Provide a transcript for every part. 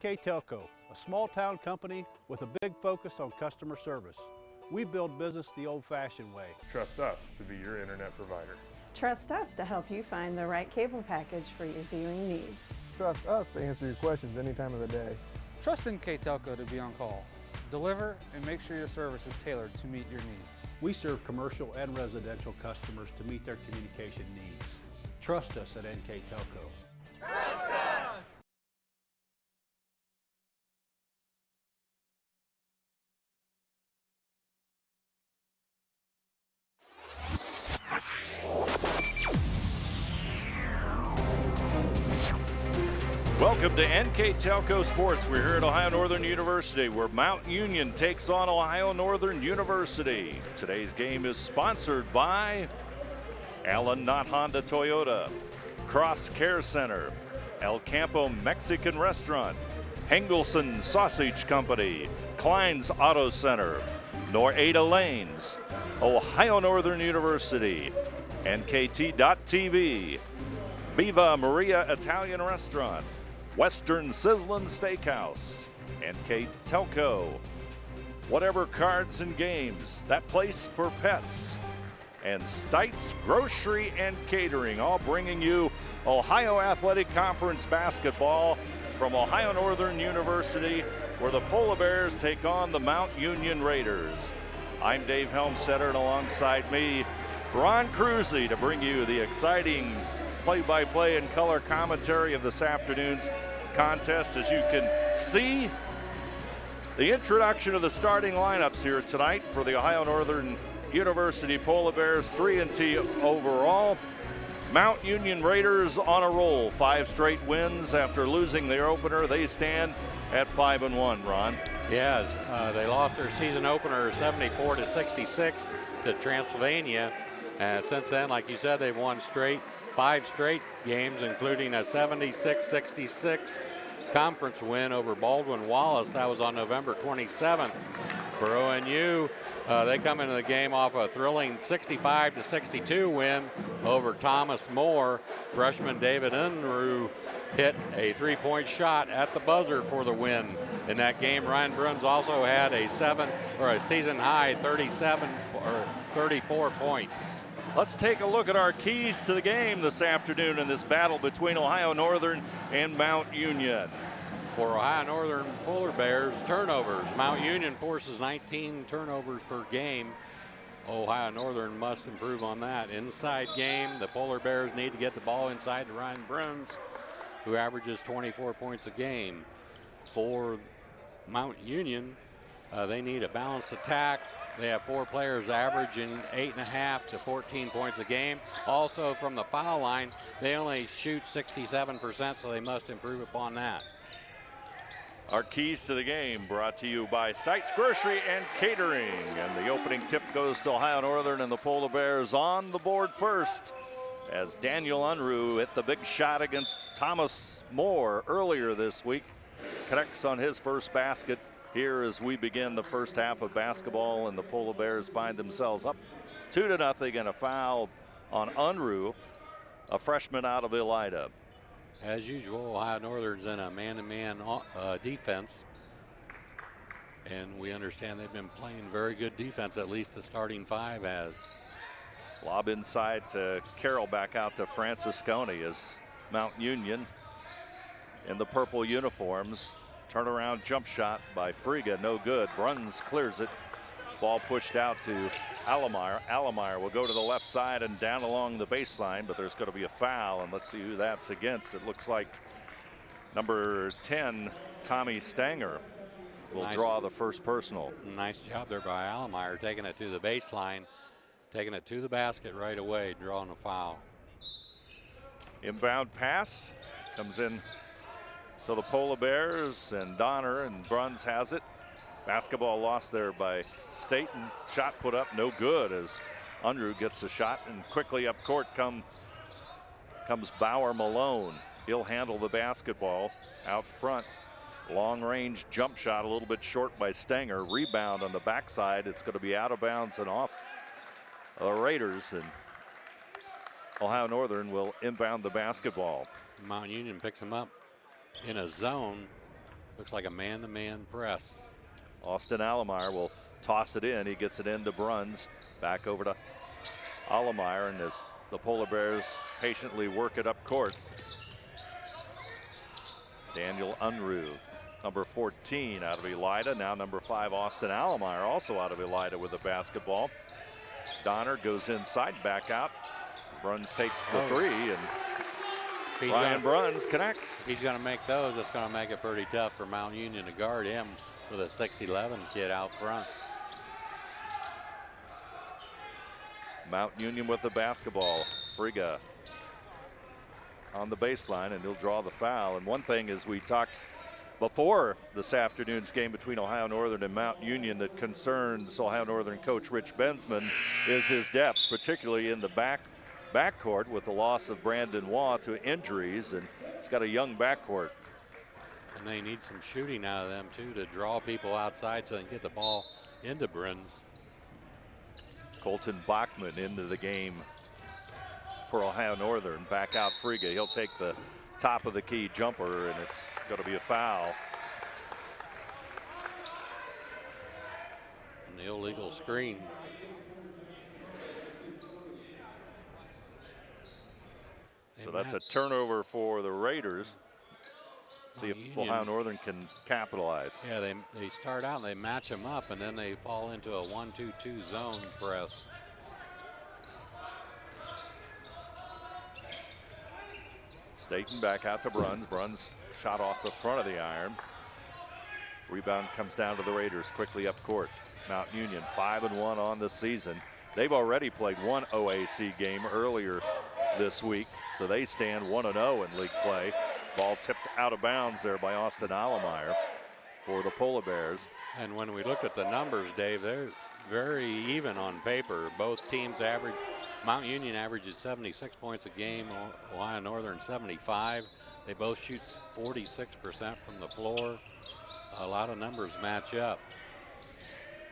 NKTelco, a small-town company with a big focus on customer service. We build business the old-fashioned way. Trust us to be your internet provider. Trust us to help you find the right cable package for your viewing needs. Trust us to answer your questions any time of the day. Trust NKTelco to be on call. Deliver and make sure your service is tailored to meet your needs. We serve commercial and residential customers to meet their communication needs. Trust us at NKTelco. Trust us! Welcome to NKTelco Sports. We're here at Ohio Northern University, where Mount Union takes on Ohio Northern University. Today's game is sponsored by Allen Knott Honda Toyota, Cross Care Center, El Campo Mexican Restaurant, Hengelson Sausage Company, Klein's Auto Center, Norada Lanes, Ohio Northern University, NKT.TV, Viva Maria Italian Restaurant, Western Sizzlin' Steakhouse, NKTelco, Whatever Cards and Games, That Place for Pets, and Stites Grocery and Catering, all bringing you Ohio Athletic Conference basketball from Ohio Northern University, where the Polar Bears take on the Mount Union Raiders. I'm Dave Helmstetter, and alongside me, Ron Cruzy, to bring you the exciting play-by-play and color commentary of this afternoon's contest. As you can see, the introduction of the starting lineups here tonight for the Ohio Northern University Polar Bears, 3-2 overall. Mount Union Raiders on a roll, 5 straight wins after losing their opener. They stand at 5-1, Ron. Yeah, they lost their season opener 74-66 to Transylvania. And since then, like you said, they've won 5 straight games, including a 76-66 conference win over Baldwin Wallace. That was on November 27th. For ONU, they come into the game off a thrilling 65-62 win over Thomas More. Freshman David Unruh hit a 3-point shot at the buzzer for the win. In that game, Ryan Bruns also had a season high 34 points. Let's take a look at our keys to the game this afternoon in this battle between Ohio Northern and Mount Union. For Ohio Northern Polar Bears, turnovers. Mount Union forces 19 turnovers per game. Ohio Northern must improve on that. Inside game, the Polar Bears need to get the ball inside to Ryan Bruns, who averages 24 points a game. For Mount Union, they need a balanced attack. They have 4 players averaging 8.5 to 14 points a game. Also from the foul line, they only shoot 67%, so they must improve upon that. Our keys to the game brought to you by Stites Grocery and Catering. And the opening tip goes to Ohio Northern, and the Polar Bears on the board first, as Daniel Unruh hit the big shot against Thomas More earlier this week. Connects on his first basket here as we begin the first half of basketball, and the Polar Bears find themselves up 2-0, and a foul on Unruh, a freshman out of Elida. As usual, Ohio Northern's in a man-to-man defense, and we understand they've been playing very good defense, at least the starting 5 has. Lob inside to Carroll, back out to Francisconi as Mount Union in the purple uniforms. Turnaround jump shot by Friga, no good. Bruns clears it. Ball pushed out to Allemeyer. Allemeyer will go to the left side and down along the baseline, but there's going to be a foul, and let's see who that's against. It looks like number 10, Tommy Stanger, will draw the first personal. Nice job there by Allemeyer, taking it to the baseline, taking it to the basket right away, drawing a foul. Inbound pass comes in to the Polar Bears, and Donner, and Bruns has it. Basketball lost there by Staten. Shot put up, no good, as Unruh gets the shot, and quickly up court comes Bauer Malone. He'll handle the basketball out front. Long range jump shot, a little bit short by Stanger. Rebound on the backside. It's going to be out of bounds and off the Raiders, and Ohio Northern will inbound the basketball. Mount Union picks him up in a zone, Looks like a man-to-man press. Austin Allemeyer will toss it in. He gets it into Bruns. Back over to Allemeyer, and as the Polar Bears patiently work it up court. Daniel Unruh, number 14 out of Elida. Now number 5, Austin Allemeyer, also out of Elida with the basketball. Donner goes inside, back out. Bruns takes the three, and Ryan Bruns connects. If he's going to make those, it's going to make it pretty tough for Mount Union to guard him with a 6'11" kid out front. Mount Union with the basketball. Friga on the baseline, and he'll draw the foul. And one thing is, we talked before this afternoon's game between Ohio Northern and Mount Union that concerns Ohio Northern coach Rich Bensman is his depth, particularly in the backcourt with the loss of Brandon Waugh to injuries, and he's got a young backcourt. And they need some shooting out of them too to draw people outside so they can get the ball into Bruns. Colton Bachman into the game for Ohio Northern. Back out Friga. He'll take the top of the key jumper, and it's going to be a foul. And the illegal screen. So that's a turnover for the Raiders. See if Ohio Northern can capitalize. Yeah, they start out and they match them up, and then they fall into a 1-2-2 zone press. Staten back out to Bruns. Bruns shot off the front of the iron. Rebound comes down to the Raiders quickly up court. Mount Union 5-1 on the season. They've already played one OAC game earlier this week, so they stand 1-0 in league play. Ball tipped out of bounds there by Austin Allemeyer for the Polar Bears. And when we look at the numbers, Dave, they're very even on paper. Both teams average. Mount Union averages 76 points a game, Ohio Northern 75. They both shoot 46% from the floor. A lot of numbers match up.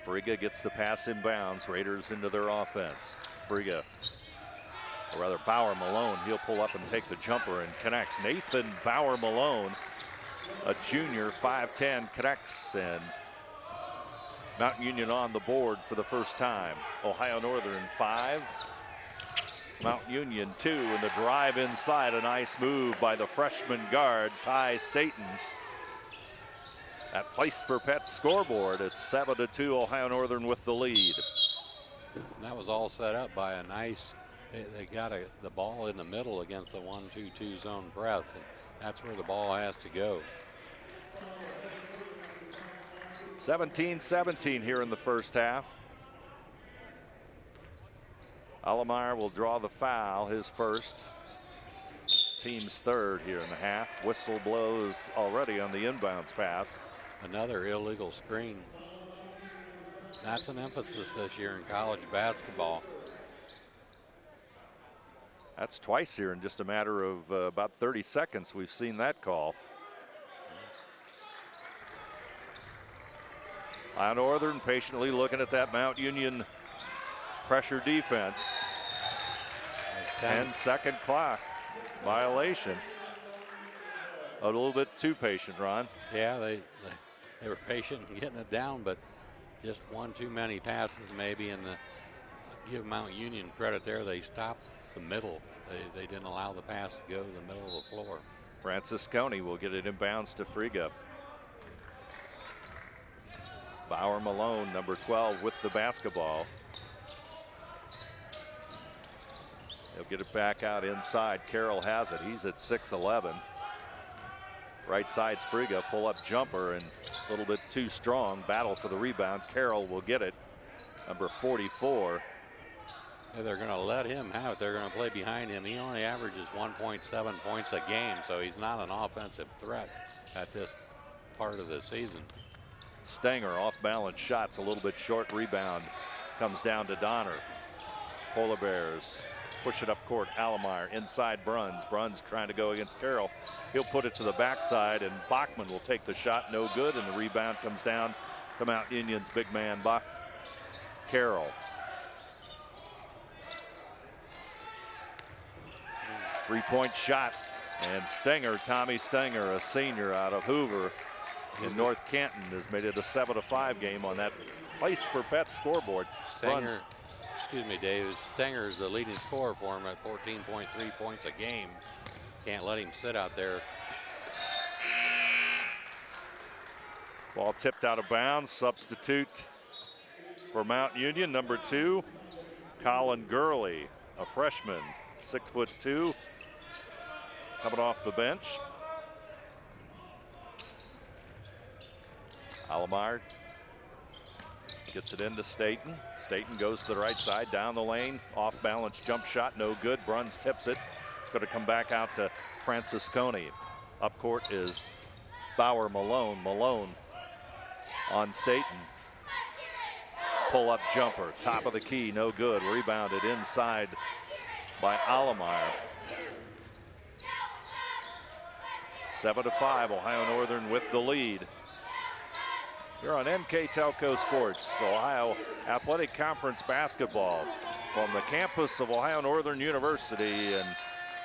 Friga gets the pass inbounds. Raiders into their offense. Friga, or rather Bauer Malone, he'll pull up and take the jumper and connect. Nathan Bauer Malone, a junior, 5'10", connects, and Mount Union on the board for the first time. Ohio Northern 5, Mount Union 2, and the drive inside. A nice move by the freshman guard, Ty Staten. At Place for Pets scoreboard, it's 7-2, Ohio Northern with the lead. And that was all set up by a nice, they got the ball in the middle against the 1-2-2 zone press, and that's where the ball has to go. 17-17 here in the first half. Allemeyer will draw the foul, his first. Team's third here in the half. Whistle blows already on the inbounds pass. Another illegal screen. That's an emphasis this year in college basketball. That's twice here in just a matter of about 30 seconds we've seen that call. Ohio Northern patiently looking at that Mount Union pressure defense. 10-second clock violation. A little bit too patient, Ron. Yeah, they were patient in getting it down, but just one too many passes maybe, and give Mount Union credit there. They stopped the middle. They didn't allow the pass to go to the middle of the floor. Francisconi will get it inbounds to Friga. Bauer Malone, number 12, with the basketball. He'll get it back out inside. Carroll has it. He's at 6'11". Right side's Friga, pull up jumper, and a little bit too strong. Battle for the rebound. Carroll will get it. Number 44. Yeah, they're going to let him have it. They're going to play behind him. He only averages 1.7 points a game, so he's not an offensive threat at this part of the season. Stenger off balance shots, a little bit short. Rebound comes down to Donner. Polar Bears push it up court. Allemeyer inside Bruns. Bruns trying to go against Carroll. He'll put it to the backside, and Bachman will take the shot. No good, and the rebound comes down to Mount Union's big man, Carroll. Three-point shot, and Stenger, Tommy Stenger, a senior out of Hoover, in North Canton has made it a 7-5 game on that Place for Pets scoreboard. Stenger, excuse me, Dave, Stenger is the leading scorer for him at 14.3 points a game. Can't let him sit out there. Ball tipped out of bounds. Substitute for Mount Union, number 2, Colin Gurley, a freshman, 6'2", coming off the bench. Alomar gets it into Staten. Staten goes to the right side, down the lane, off balance jump shot, no good. Bruns tips it. It's going to come back out to Francisconi. Up court is Bauer Malone. Malone on Staten. Pull up jumper, top of the key, no good. Rebounded inside by Alomar. 7-5, Ohio Northern with the lead. You're on NKTelco Sports, Ohio Athletic Conference basketball from the campus of Ohio Northern University, and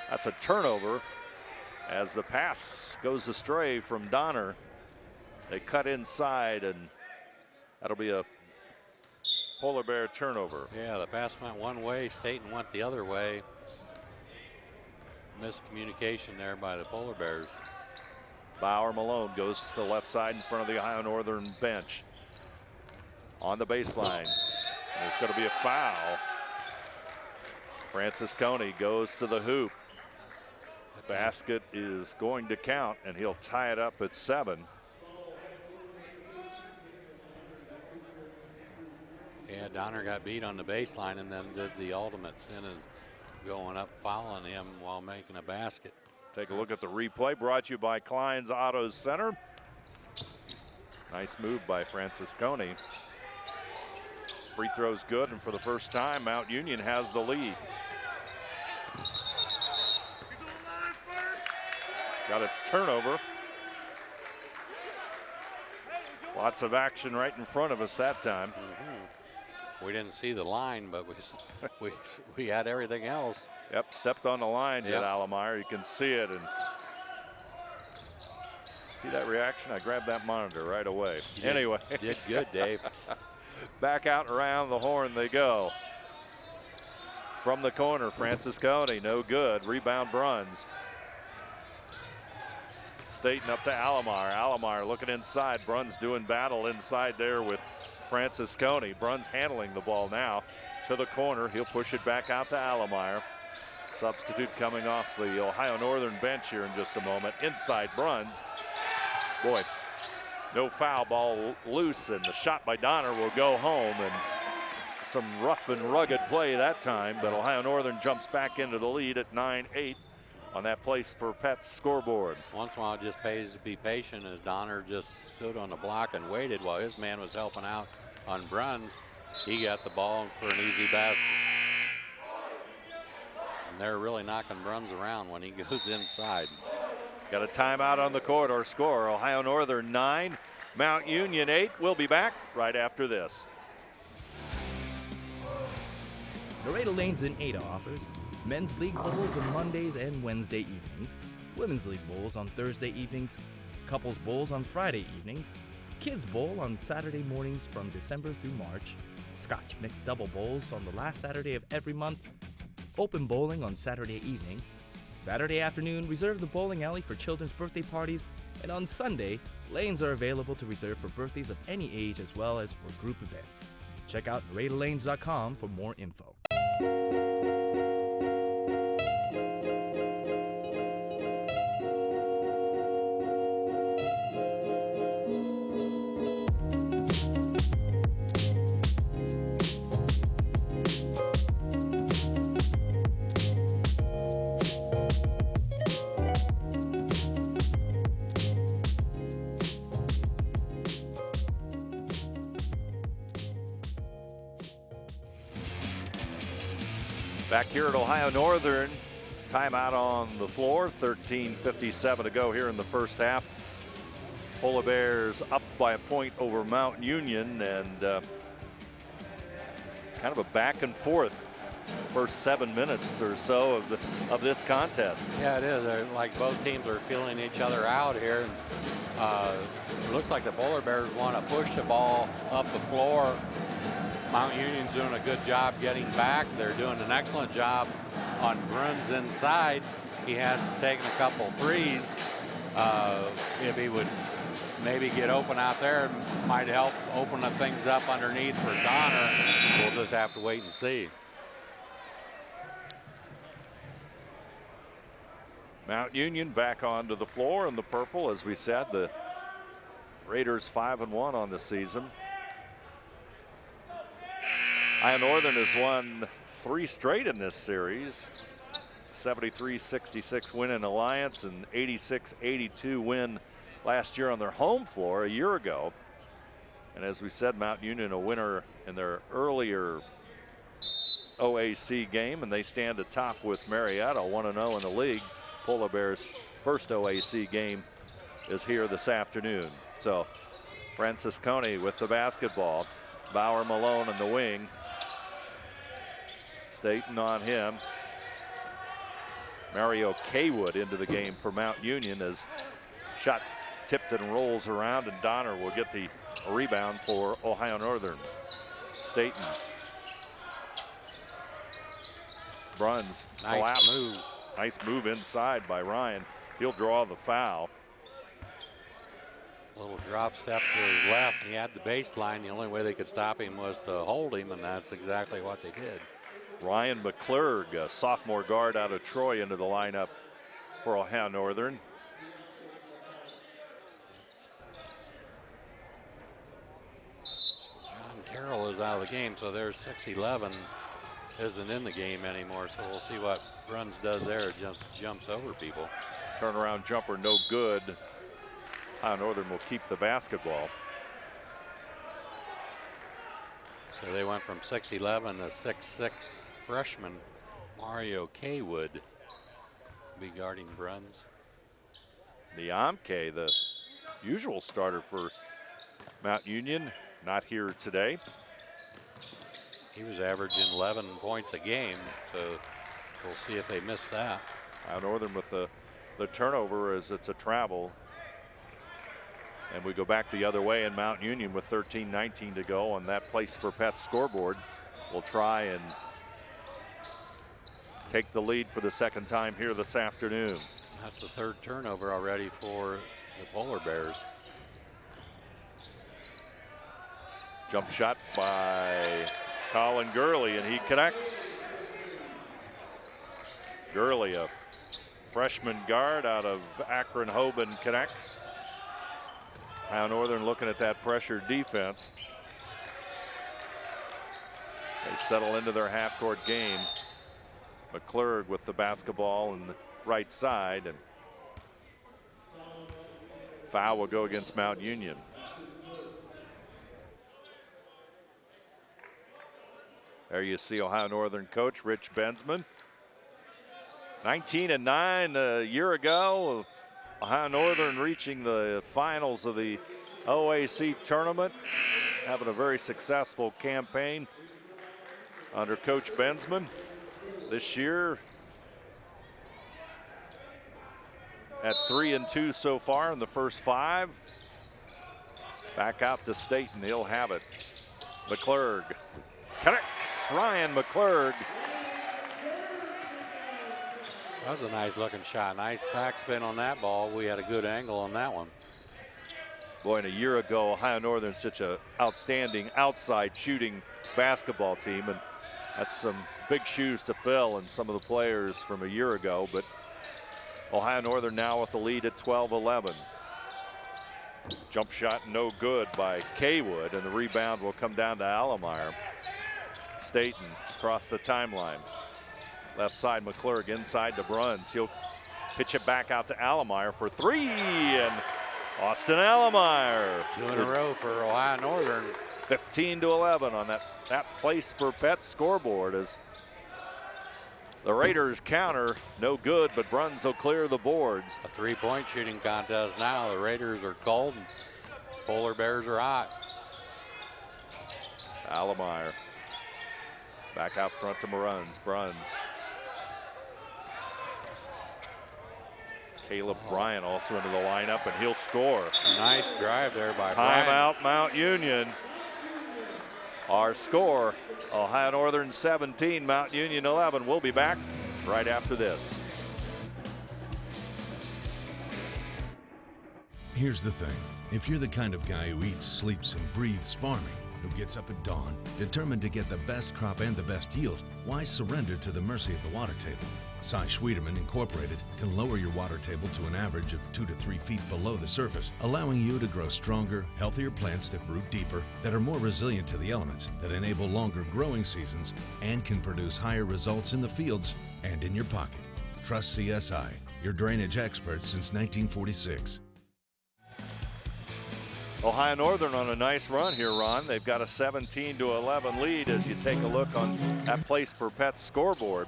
that's a turnover as the pass goes astray from Donner. They cut inside, and that'll be a Polar Bear turnover. Yeah, the pass went one way, Staten went the other way. Miscommunication there by the Polar Bears. Bauer Malone goes to the left side in front of the Ohio Northern bench. On the baseline, there's going to be a foul. Francisconi goes to the hoop. The basket is going to count, and he'll tie it up at 7. Yeah, Donner got beat on the baseline and then did the ultimate sin of going up, fouling him while making a basket. Take a look at the replay, brought to you by Klein's Auto Center. Nice move by Francisconi. Free throw's good, and for the first time, Mount Union has the lead. Got a turnover. Lots of action right in front of us that time. We didn't see the line, but we had everything else. Yep, stepped on the line, did Alomar. You can see it, and see that reaction? I grabbed that monitor right away. Anyway. Did good, Dave. Back out around the horn they go. From the corner, Francisconi, no good. Rebound Bruns. Staten up to Alomar. Alomar looking inside. Bruns doing battle inside there with Francisconi. Bruns handling the ball now to the corner. He'll push it back out to Alomar. Substitute coming off the Ohio Northern bench here in just a moment. Inside Bruns. Boy, no foul, ball loose, and the shot by Donner will go home, and some rough and rugged play that time, but Ohio Northern jumps back into the lead at 9-8 on that Place for Pets scoreboard. Once in a while it just pays to be patient as Donner just stood on the block and waited while his man was helping out on Bruns. He got the ball for an easy basket. And they're really knocking Bruns around when he goes inside. Got a timeout on the court. Our score, Ohio Northern 9, Mount Union 8. We'll be back right after this. Laredo Lanes in Ada offers men's league bowls on Mondays and Wednesday evenings, women's league bowls on Thursday evenings, couples bowls on Friday evenings, kids bowl on Saturday mornings from December through March, Scotch mixed double bowls on the last Saturday of every month, open bowling on Saturday evening, Saturday afternoon reserve the bowling alley for children's birthday parties, and on Sunday, lanes are available to reserve for birthdays of any age as well as for group events. Check out LaredoLanes.com for more info. Back here at Ohio Northern, timeout on the floor, 13:57 to go here in the first half. Polar Bears up by a point over Mount Union, and kind of a back and forth first 7 minutes or so of this contest. Yeah, it is. Like both teams are feeling each other out here. It looks like the Polar Bears want to push the ball up the floor. Mount Union's doing a good job getting back. They're doing an excellent job on Bruns inside. He has taken a couple threes. If he would maybe get open out there, it might help open the things up underneath for Donner. We'll just have to wait and see. Mount Union back onto the floor in the purple. As we said, the Raiders 5-1 on the season. Ohio Northern has won 3 straight in this series. 73-66 win in Alliance and 86-82 win last year on their home floor a year ago. And as we said, Mount Union a winner in their earlier OAC game, and they stand atop with Marietta 1-0 in the league. Polar Bears' first OAC game is here this afternoon. So Francisconi with the basketball. Bauer Malone in the wing. Staten on him. Mario Kaywood into the game for Mount Union as shot tipped and rolls around, and Donner will get the rebound for Ohio Northern. Staten. Bruns collapsed. Move. Nice move inside by Ryan. He'll draw the foul. Little drop step to his left. He had the baseline. The only way they could stop him was to hold him, and that's exactly what they did. Ryan McClurg, a sophomore guard out of Troy, into the lineup for Ohio Northern. John Carroll is out of the game, so there's 6'11" isn't in the game anymore. So we'll see what Bruns does there. It just jumps over people. Turnaround jumper, no good. Ohio Northern will keep the basketball. So they went from 6'11" to 6'6" freshman Mario Kaywood be guarding Bruns. The Amke, the usual starter for Mount Union, not here today. He was averaging 11 points a game, so we'll see if they miss that. Ohio Northern with the turnover as it's a travel. And we go back the other way, and Mount Union with 13:19 to go on that Place for Pets scoreboard will try and take the lead for the second time here this afternoon. That's the third turnover already for the Polar Bears. Jump shot by Colin Gurley, and he connects. Gurley, a freshman guard out of Akron-Hoban, connects. Ohio Northern looking at that pressure defense. They settle into their half-court game. McClurg with the basketball on the right side, and foul will go against Mount Union. There you see Ohio Northern coach Rich Bensman. 19-9 a year ago. Ohio Northern reaching the finals of the OAC tournament, having a very successful campaign under Coach Bensman. This year at 3-2 so far in the first 5. Back out to Staten, he'll have it. McClurg connects. Ryan McClurg. That was a nice looking shot. Nice backspin on that ball. We had a good angle on that one. Boy, and a year ago, Ohio Northern such an outstanding outside shooting basketball team, and that's some big shoes to fill and some of the players from a year ago, but Ohio Northern now with the lead at 12-11. Jump shot no good by Kaywood, and the rebound will come down to Allemeyer. Staten across the timeline. Left side, McClurg inside to Bruns. He'll pitch it back out to Allemeyer for 3, and Austin Allemeyer. 2 in a row for Ohio Northern. 15-11 on that Place for Pets scoreboard as the Raiders counter, no good, but Bruns will clear the boards. A 3-point shooting contest now. The Raiders are cold and Polar Bears are hot. Allemeyer Back out front to Bruns. Caleb Bryant also into the lineup, and he'll score. Nice drive there by Bryant. Timeout, Mount Union. Our score, Ohio Northern 17, Mount Union 11. We'll be back right after this. Here's the thing. If you're the kind of guy who eats, sleeps, and breathes farming, who gets up at dawn, determined to get the best crop and the best yield, why surrender to the mercy of the water table? Cy Schwiedemann Incorporated can lower your water table to an average of 2 to 3 feet below the surface, allowing you to grow stronger, healthier plants that root deeper, that are more resilient to the elements, that enable longer growing seasons, and can produce higher results in the fields and in your pocket. Trust CSI, your drainage experts since 1946. Ohio Northern on a nice run here, Ron. They've got a 17-11 lead as you take a look on that Place for Pets scoreboard.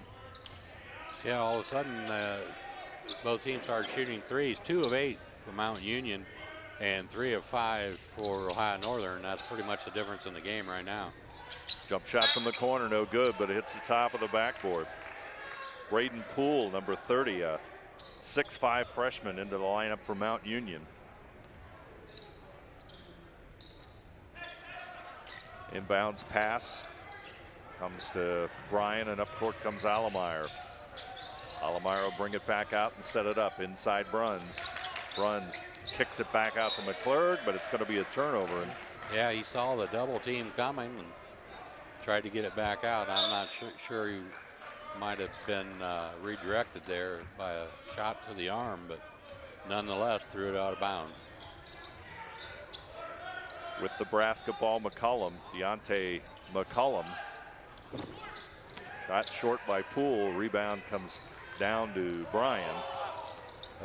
Yeah, all of a sudden, both teams started shooting threes. 2 of 8 for Mount Union and 3 of 5 for Ohio Northern. That's pretty much the difference in the game right now. Jump shot from the corner, no good, but it hits the top of the backboard. Braden Poole, number 30, a 6'5" freshman into the lineup for Mount Union. Inbounds pass comes to Bryan, and up court comes Allemeyer. Allemeyer will bring it back out and set it up inside Bruns. Bruns kicks it back out to McClurg, but it's going to be a turnover. And yeah, he saw the double team coming and tried to get it back out. I'm not sure he might have been redirected there by a shot to the arm, but nonetheless threw it out of bounds. With the basketball, McCollum, Deontay McCollum. Shot short by Poole. Rebound comes down to Bryan.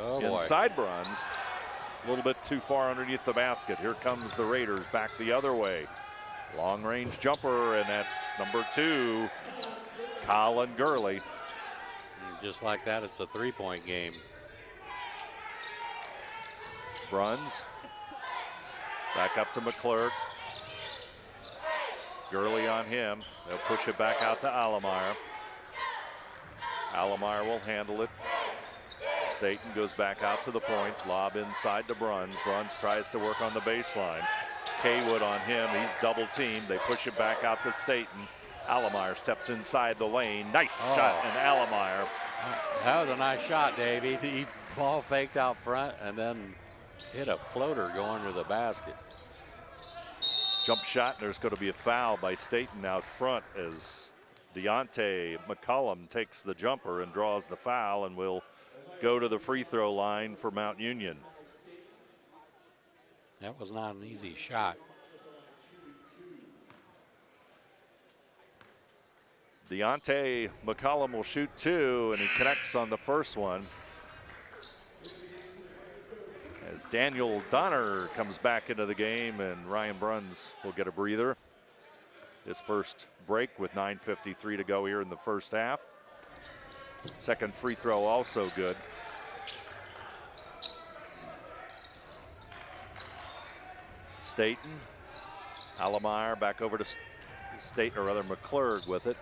Oh boy. Inside Bruns. A little bit too far underneath the basket. Here comes the Raiders back the other way. Long range jumper, and that's number 2, Colin Gurley. And just like that, it's a 3-point game. Bruns. Back up to McClurg. Gurley on him. They'll push it back out to Allemeyer. Allemeyer will handle it. Staten goes back out to the point. Lob inside to Bruns. Bruns tries to work on the baseline. Kaywood on him. He's double teamed. They push it back out to Staten. Allemeyer steps inside the lane. Nice shot, and Allemeyer. That was a nice shot, Dave. He ball faked out front and then hit a floater going to the basket. Jump shot, and there's going to be a foul by Staten out front as Deontay McCollum takes the jumper and draws the foul and will go to the free throw line for Mount Union. That was not an easy shot. Deontay McCollum will shoot 2, and he connects on the first one. As Daniel Donner comes back into the game, and Ryan Bruns will get a breather. His first break with 9:53 to go here in the first half. Second free throw also good. Staten, Allemeyer back over to Staten, or rather McClurg with it.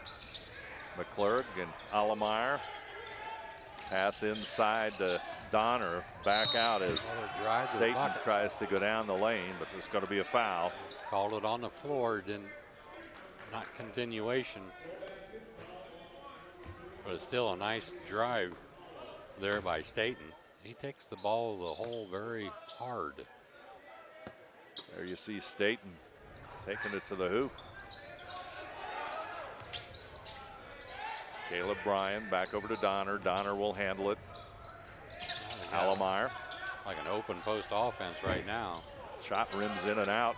McClurg and Allemeyer. Pass inside to Donner, back out as Staten tries to go down the lane, but there's going to be a foul. Called it on the floor, not continuation. But it's still a nice drive there by Staten. He takes the ball to the hole very hard. There you see Staten taking it to the hoop. Caleb Bryan back over to Donner. Donner will handle it. Allemeyer. Like an open post offense right now. Shot rims in and out.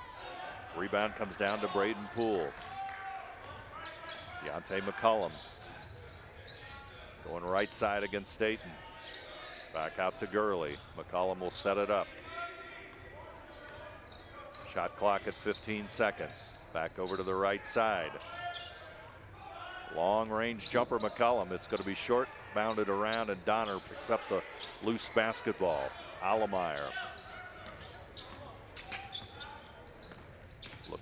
Rebound comes down to Braden Poole. Deontay McCollum going right side against Staten. Back out to Gurley. McCollum will set it up. Shot clock at 15 seconds. Back over to the right side. Long range jumper McCollum. It's going to be short, bounded around, and Donner picks up the loose basketball. Allemeyer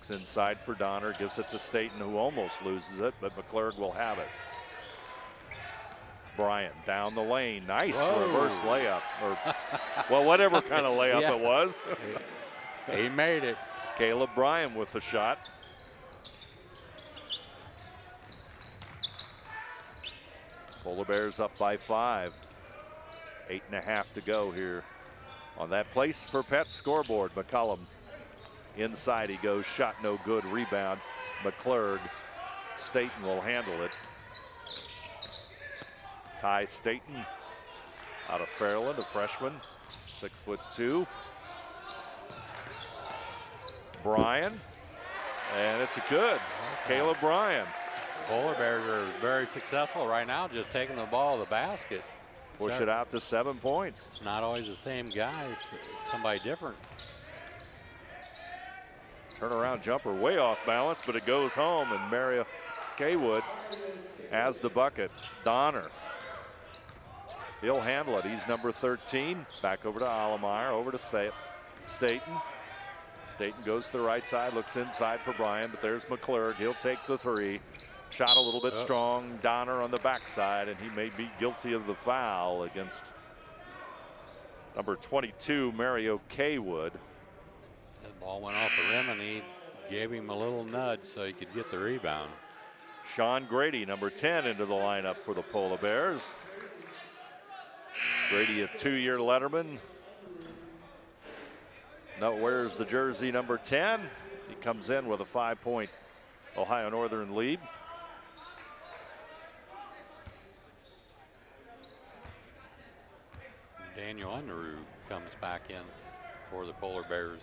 Looks inside for Donner, gives it to Staten, who almost loses it, but McClurg will have it. Bryant down the lane, nice reverse layup, or well, whatever kind of layup it was. He made it. Caleb Bryant with the shot. Polar Bears up by 5. 8.5 to go here on that Place for Pets scoreboard. McCollum inside he goes, shot no good, rebound. McClurg. Staten will handle it. Ty Staten out of Fairland, a freshman, 6'2". Bryan, and it's a good. Caleb Bryan. Polar Bears are very successful right now, just taking the ball to the basket. Push it out to 7 points. It's not always the same guy, it's somebody different. Turnaround jumper way off balance, but it goes home, and Mario Kaywood has the bucket. Donner. He'll handle it. He's number 13. Back over to Allemeyer, over to Staten. Staten goes to the right side, looks inside for Bryan, but there's McClurg. He'll take the 3. Shot a little bit strong. Donner on the backside, and he may be guilty of the foul against number 22, Mario Kaywood. That ball went off the rim, and he gave him a little nudge so he could get the rebound. Sean Grady, number 10, into the lineup for the Polar Bears. Grady, a 2-year letterman. Now wears the jersey number 10. He comes in with a 5-point Ohio Northern lead. Daniel Unruh comes back in for the Polar Bears.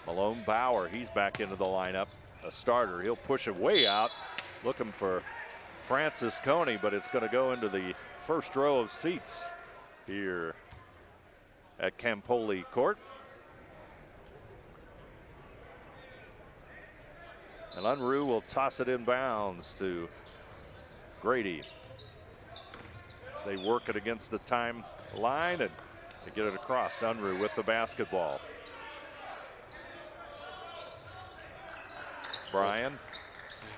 Malone Bauer, he's back into the lineup, a starter. He'll push it way out, looking for Francis Coney, but it's going to go into the first row of seats here at Campoli Court. And Unruh will toss it in bounds to Grady as they work it against the time line and to get it across. Unruh with the basketball. Bryan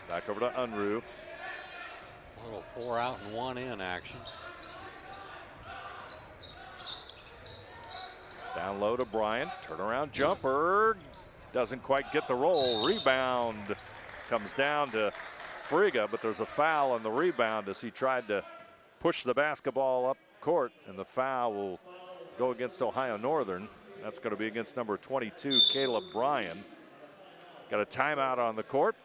back over to Unruh. A little 4 out and 1 in action. Down low to Bryan. Turnaround jumper. Doesn't quite get the roll. Rebound comes down to Friga, but there's a foul on the rebound as he tried to push the basketball up court, and the foul will go against Ohio Northern. That's going to be against number 22, Caleb Bryan. Got a timeout on the court.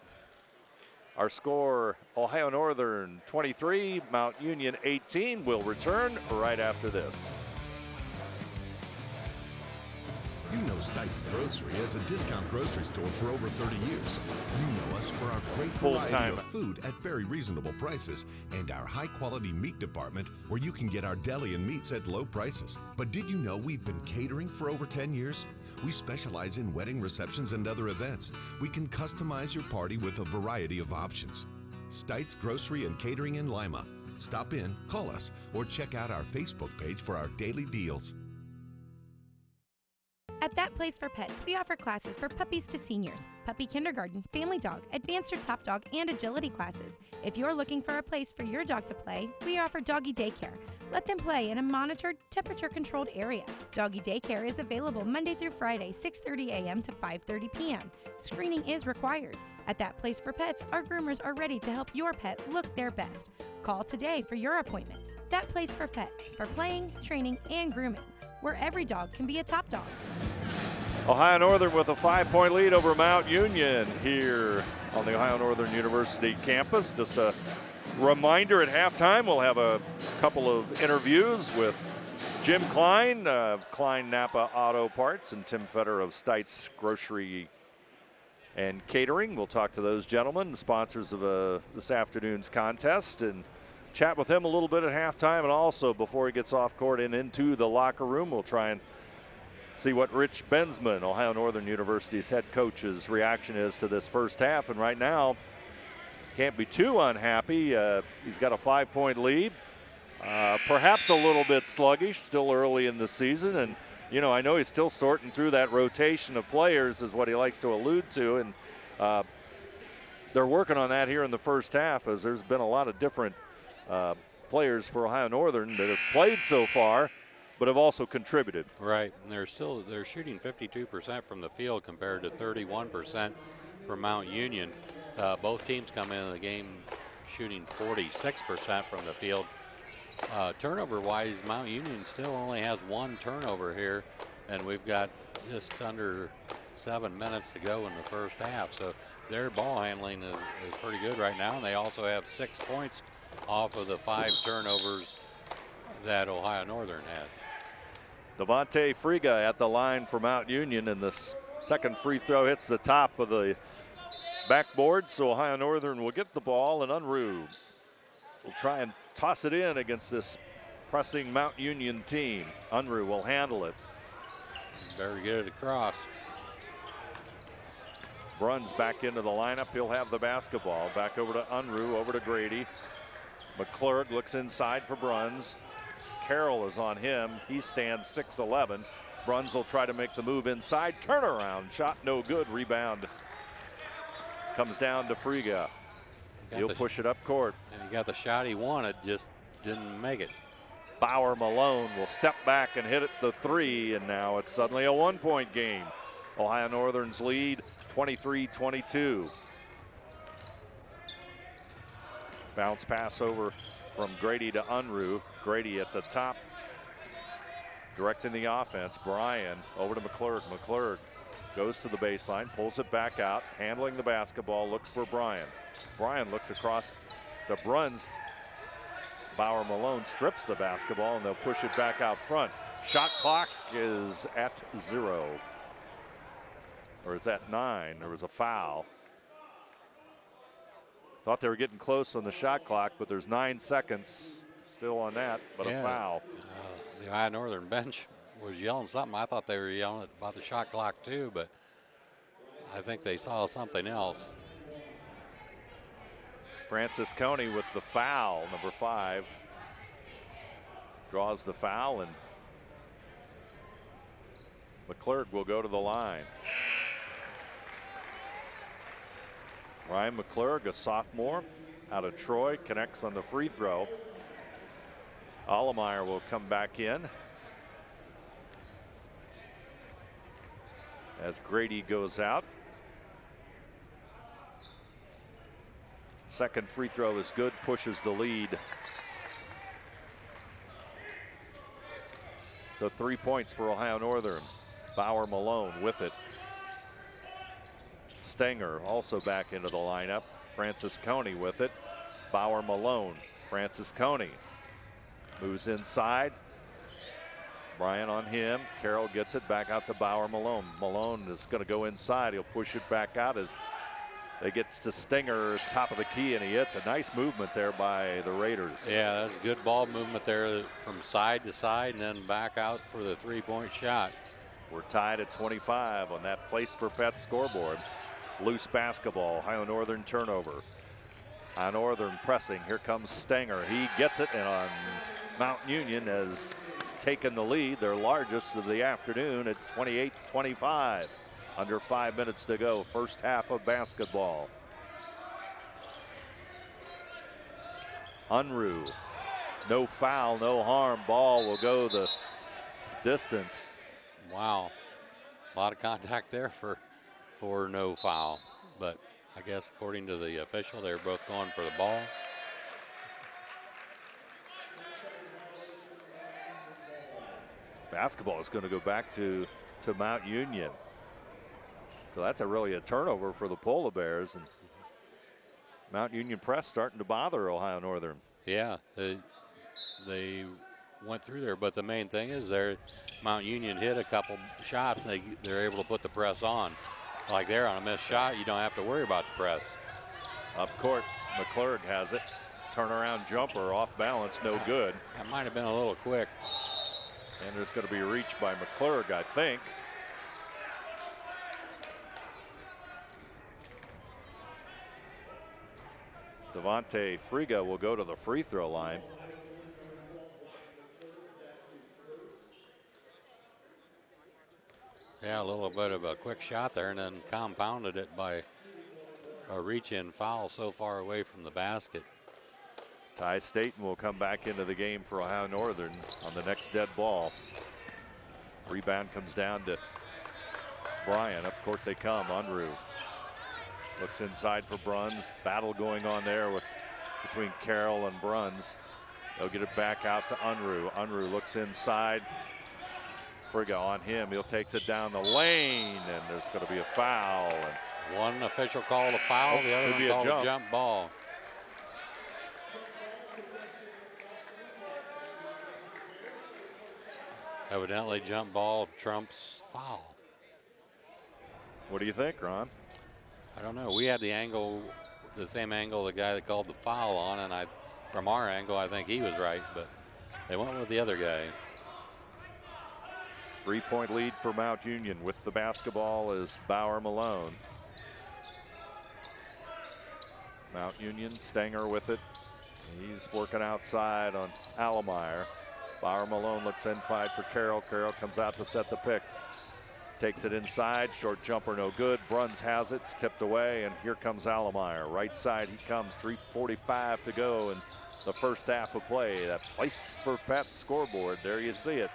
Our score, Ohio Northern 23, Mount Union 18. Will return right after this. You know Stites Grocery as a discount grocery store for over 30 years. You know us for our great variety of food at very reasonable prices and our high-quality meat department where you can get our deli and meats at low prices. But did you know we've been catering for over 10 years? We specialize in wedding receptions and other events. We can customize your party with a variety of options. Stites Grocery and Catering in Lima. Stop in, call us, or check out our Facebook page for our daily deals. At That Place for Pets, we offer classes for puppies to seniors, puppy kindergarten, family dog, advanced or top dog, and agility classes. If you're looking for a place for your dog to play, we offer doggy daycare. Let them play in a monitored, temperature-controlled area. Doggy daycare is available Monday through Friday, 6:30 a.m. to 5:30 p.m. Screening is required. At That Place for Pets, our groomers are ready to help your pet look their best. Call today for your appointment. That Place for Pets, for playing, training, and grooming, where every dog can be a top dog. Ohio Northern with a 5-point lead over Mount Union here on the Ohio Northern University campus. Just a reminder, at halftime we'll have a couple of interviews with Jim Klein of Klein Napa Auto Parts and Tim Fetter of Stites Grocery and Catering. We'll talk to those gentlemen, sponsors of this afternoon's contest, and chat with him a little bit at halftime, and also before he gets off court and into the locker room, we'll try and see what Rich Bensman, Ohio Northern University's head coach's reaction is to this first half. And right now, can't be too unhappy. He's got a 5-point lead. Perhaps a little bit sluggish, still early in the season, and you know, I know he's still sorting through that rotation of players is what he likes to allude to. And they're working on that here in the first half, as there's been a lot of different players for Ohio Northern that have played so far, but have also contributed. Right, and they're shooting 52% from the field compared to 31% for Mount Union. Both teams come into the game shooting 46% from the field. Turnover-wise, Mount Union still only has 1 turnover here, and we've got just under 7 minutes to go in the first half. So their ball handling is pretty good right now, and they also have 6 points off of the 5 turnovers that Ohio Northern has. Devontae Friga at the line for Mount Union, and the second free throw hits the top of the backboard, so Ohio Northern will get the ball, and Unruh will try and toss it in against this pressing Mount Union team. Unruh will handle it. Better get it across. Bruns back into the lineup. He'll have the basketball. Back over to Unruh, over to Grady. McClurg looks inside for Bruns. Carroll is on him. He stands 6'11". Bruns will try to make the move inside. Turnaround shot, no good. Rebound comes down to Friga. He'll push it up court. And he got the shot he wanted, just didn't make it. Bauer Malone will step back and hit it the 3, and now it's suddenly a 1-point game. Ohio Northern's lead, 23-22. Bounce pass over from Grady to Unruh. Grady at the top, directing the offense. Bryan over to McClurg. McClurg goes to the baseline, pulls it back out, handling the basketball, looks for Bryan. Bryan looks across to Bruns. Bauer Malone strips the basketball, and they'll push it back out front. Shot clock is at 0. Or it's at 9. There was a foul. Thought they were getting close on the shot clock, but there's 9 seconds still on that, but a foul. The Ohio Northern bench was yelling something. I thought they were yelling about the shot clock too, but I think they saw something else. Francis Coney with the foul, number 5. Draws the foul, and McClurg will go to the line. Ryan McClurg, a sophomore out of Troy, connects on the free throw. Allemeyer will come back in as Grady goes out. Second free throw is good, pushes the lead. So 3 points for Ohio Northern. Bauer Malone with it. Stenger also back into the lineup. Francis Coney with it. Bauer Malone. Francis Coney moves inside. Bryan on him. Carroll gets it back out to Bauer Malone. Malone is going to go inside. He'll push it back out as it gets to Stenger, top of the key, and he hits. A nice movement there by the Raiders. Yeah, that's good ball movement there from side to side and then back out for the 3-point shot. We're tied at 25 on that Place for Pets scoreboard. Loose basketball, Ohio Northern turnover. Ohio Northern pressing, here comes Stenger. He gets it, and on Mount Union has taken the lead, their largest of the afternoon, at 28-25. Under 5 minutes to go, first half of basketball. Unruh, no foul, no harm. Ball will go the distance. Wow, a lot of contact there for no foul, but I guess according to the official, they're both going for the ball. Basketball is going to go back to Mount Union. So that's really a turnover for the Polar Bears, and Mount Union press starting to bother Ohio Northern. Yeah, they went through there, but the main thing is Mount Union hit a couple shots, and they're able to put the press on. Like there on a missed shot, you don't have to worry about the press. Up court, McClurg has it. Turnaround jumper off balance, no good. That might have been a little quick. And there's going to be a reach by McClurg, I think. Devontae Friga will go to the free throw line. Yeah, a little bit of a quick shot there and then compounded it by a reach-in foul so far away from the basket. Ty Staten will come back into the game for Ohio Northern on the next dead ball. Rebound comes down to Bryan. Up court they come. Unruh looks inside for Bruns. Battle going on there between Carroll and Bruns. They'll get it back out to Unruh. Unruh looks inside. Frigga on him. He'll takes it down the lane, and there's going to be a foul. And one official called a foul, the other one called a jump ball. Evidently, jump ball trumps foul. What do you think, Ron? I don't know. We had the angle, the same angle the guy that called the foul on, and from our angle, I think he was right, but they went with the other guy. 3-point lead for Mount Union. With the basketball is Bauer Malone. Mount Union, Stanger with it. He's working outside on Allemeyer. Bauer Malone looks inside for Carroll. Carroll comes out to set the pick. Takes it inside, short jumper no good. Bruns has it, it's tipped away, and here comes Allemeyer. Right side he comes, 3:45 to go in the first half of play. That place for Pat's scoreboard, there you see it.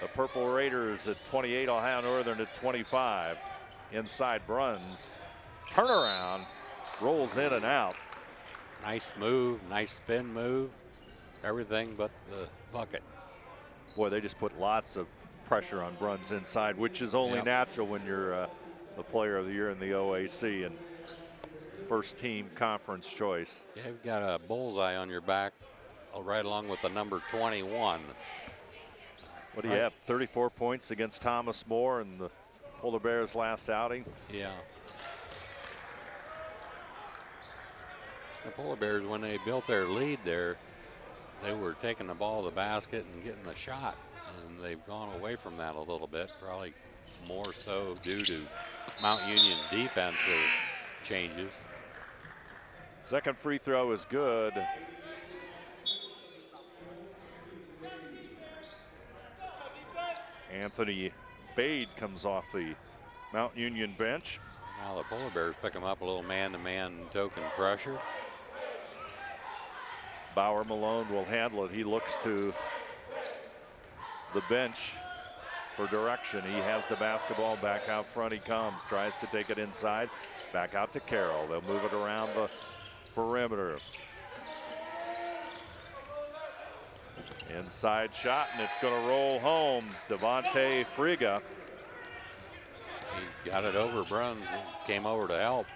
The Purple Raiders at 28, Ohio Northern at 25. Inside Bruns, turnaround, rolls in and out. Nice move, nice spin move, everything but the bucket. Boy, they just put lots of pressure on Bruns inside, which is only natural when you're the player of the year in the OAC and first team conference choice. Yeah, you've got a bullseye on your back right along with the number 21. What do you have? 34 points against Thomas More in the Polar Bears' last outing? Yeah. The Polar Bears, when they built their lead there, they were taking the ball to the basket and getting the shot. And they've gone away from that a little bit, probably more so due to Mount Union defensive changes. Second free throw is good. Anthony Bade comes off the Mount Union bench. Now the Polar Bears pick him up a little man-to-man token pressure. Bauer Malone will handle it. He looks to the bench for direction. He has the basketball. Back out front he comes. Tries to take it inside. Back out to Carroll. They'll move it around the perimeter. Inside shot, and it's going to roll home. Devontae Frigga. He got it over Bruns and came over to help.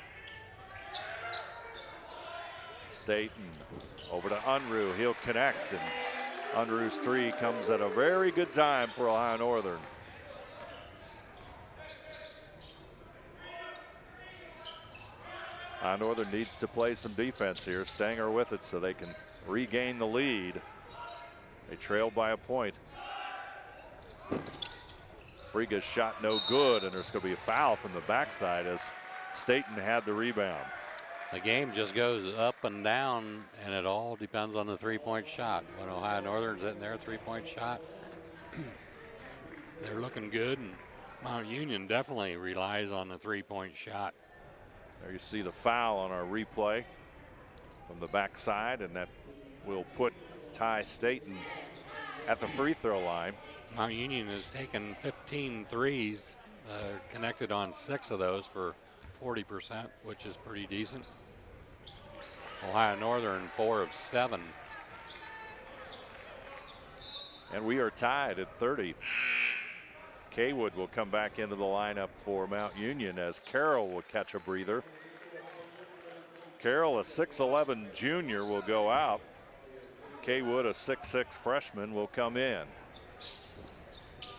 Staten over to Unruh. He'll connect, and Unruh's three comes at a very good time for Ohio Northern. Ohio Northern needs to play some defense here. Stanger with it so they can regain the lead. They trail by a point. Frigga's shot no good, and there's going to be a foul from the backside as Staten had the rebound. The game just goes up and down, and it all depends on the three-point shot. When Ohio Northern's hitting their three-point shot, they're looking good, and Mount Union definitely relies on the three-point shot. There you see the foul on our replay from the backside, and that will put Ty Staten at the free throw line. Mount Union has taken 15 threes, connected on 6 of those for 40%, which is pretty decent. Ohio Northern 4 of 7. And we are tied at 30. Kaywood will come back into the lineup for Mount Union as Carroll will catch a breather. Carroll, a 6'11 junior, will go out. Kaywood, a 6'6 freshman, will come in.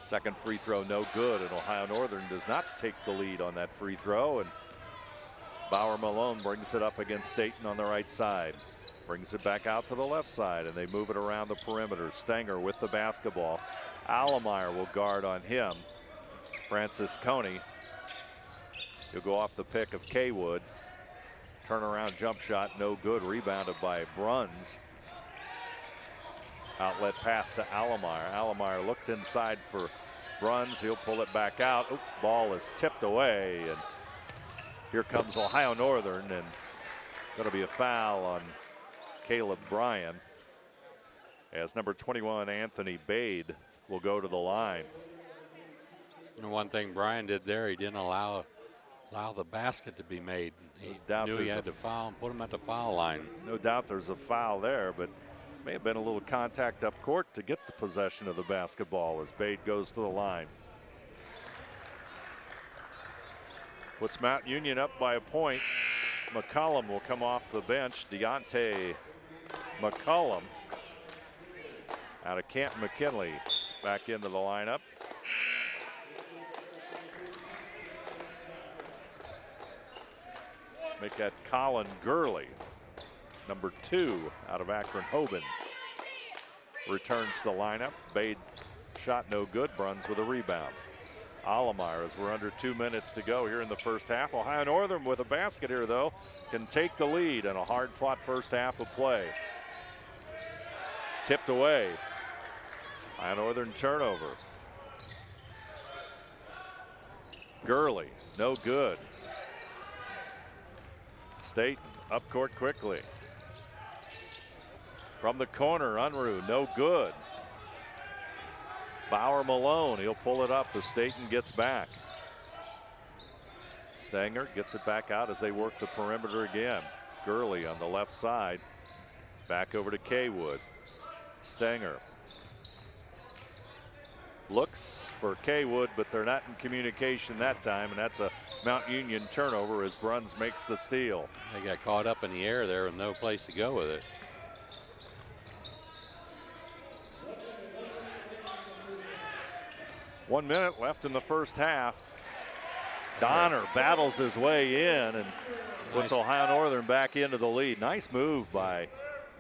Second free throw no good, and Ohio Northern does not take the lead on that free throw, and Bauer Malone brings it up against Staten on the right side. Brings it back out to the left side, and they move it around the perimeter. Stanger with the basketball. Allemeyer will guard on him. Francis Coney. He'll go off the pick of Kaywood. Turnaround jump shot, no good. Rebounded by Bruns. Outlet pass to Allemeyer. Allemeyer looked inside for Bruns, he'll pull it back out. Oop, ball is tipped away, and here comes Ohio Northern, and going to be a foul on Caleb Bryan as number 21 Anthony Bade will go to the line. And one thing Bryan did there, he didn't allow the basket to be made. He knew he had to foul and put him at the foul line. No doubt there's a foul there, but may have been a little contact up court to get the possession of the basketball as Bade goes to the line. Puts Mount Union up by a point. McCollum will come off the bench. Deontay McCollum out of Canton McKinley back into the lineup. Make that Colin Gurley, number 2 out of Akron-Hoban. Returns to the lineup. Bade shot no good. Bruns with a rebound. Allemeyer, as we're under 2 minutes to go here in the first half. Ohio Northern with a basket here, though, can take the lead in a hard-fought first half of play. Tipped away. Ohio Northern turnover. Gurley, no good. State up court quickly. From the corner, Unruh, no good. Bauer Malone, he'll pull it up as Staten gets back. Stanger gets it back out as they work the perimeter again. Gurley on the left side. Back over to Kaywood. Stanger looks for Kaywood, but they're not in communication that time, and that's a Mount Union turnover as Bruns makes the steal. They got caught up in the air there with no place to go with it. One minute left in the first half. Donner battles his way in and puts Ohio Northern back into the lead. Nice move by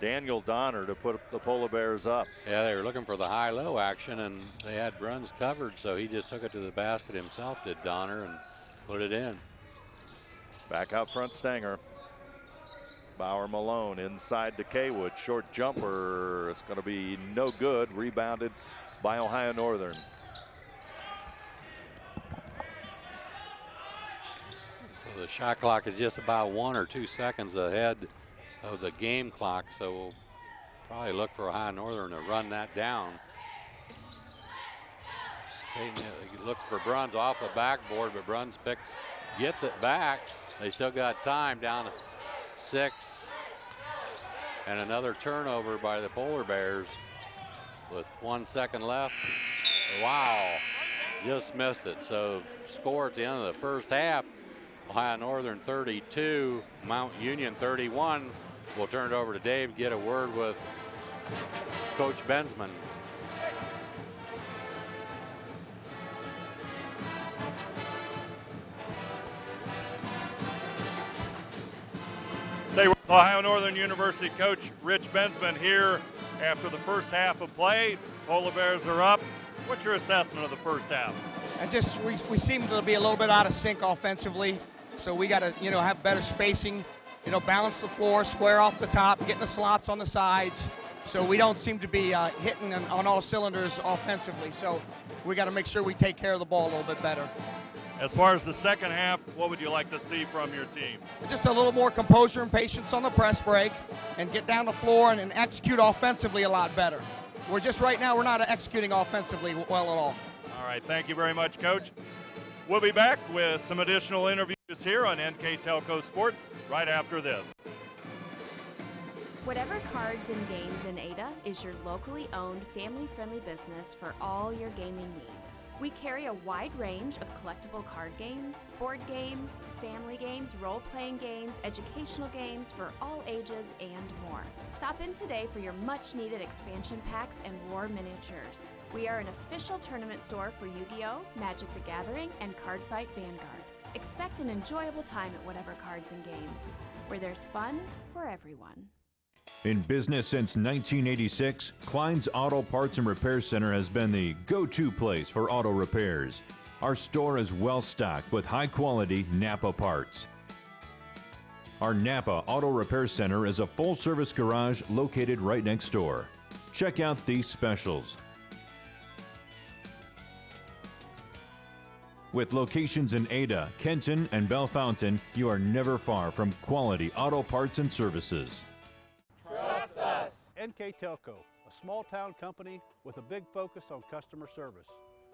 Daniel Donner to put the Polar Bears up. Yeah, they were looking for the high-low action, and they had Bruns covered, so he just took it to the basket himself, did Donner, and put it in. Back out front, Stanger. Bauer Malone inside to Kaywood. Short jumper is going to be no good. Rebounded by Ohio Northern. So the shot clock is just about 1 or 2 seconds ahead of the game clock, so we'll probably look for Ohio Northern to run that down. Look for Bruns off the backboard, but Bruns gets it back. They still got time, down to 6. And another turnover by the Polar Bears with 1 second left. Wow, just missed it. So score at the end of the first half, Ohio Northern 32, Mount Union 31. We'll turn it over to Dave to get a word with Coach Bensman. Stay with Ohio Northern University coach Rich Bensman here after the first half of play. Polar Bears are up. What's your assessment of the first half? And just we seem to be a little bit out of sync offensively, so we got to have better spacing, balance the floor, square off the top, getting the slots on the sides. So we don't seem to be hitting on all cylinders offensively. So we got to make sure we take care of the ball a little bit better. As far as the second half, what would you like to see from your team? Just a little more composure and patience on the press break and get down the floor and execute offensively a lot better. We're not executing offensively well at all. All right, thank you very much, Coach. We'll be back with some additional interviews here on NKTelco Sports right after this. Whatever Cards and Games in Ada is your locally owned, family-friendly business for all your gaming needs. We carry a wide range of collectible card games, board games, family games, role-playing games, educational games for all ages, and more. Stop in today for your much-needed expansion packs and war miniatures. We are an official tournament store for Yu-Gi-Oh!, Magic the Gathering, and Cardfight Vanguard. Expect an enjoyable time at Whatever Cards and Games, where there's fun for everyone. In business since 1986, Klein's Auto Parts and Repair Center has been the go-to place for auto repairs. Our store is well stocked with high-quality Napa parts. Our Napa Auto Repair Center is a full-service garage located right next door. Check out these specials. With locations in Ada, Kenton, and Bellefontaine, you are never far from quality auto parts and services. Trust us. NKTelco, a small town company with a big focus on customer service.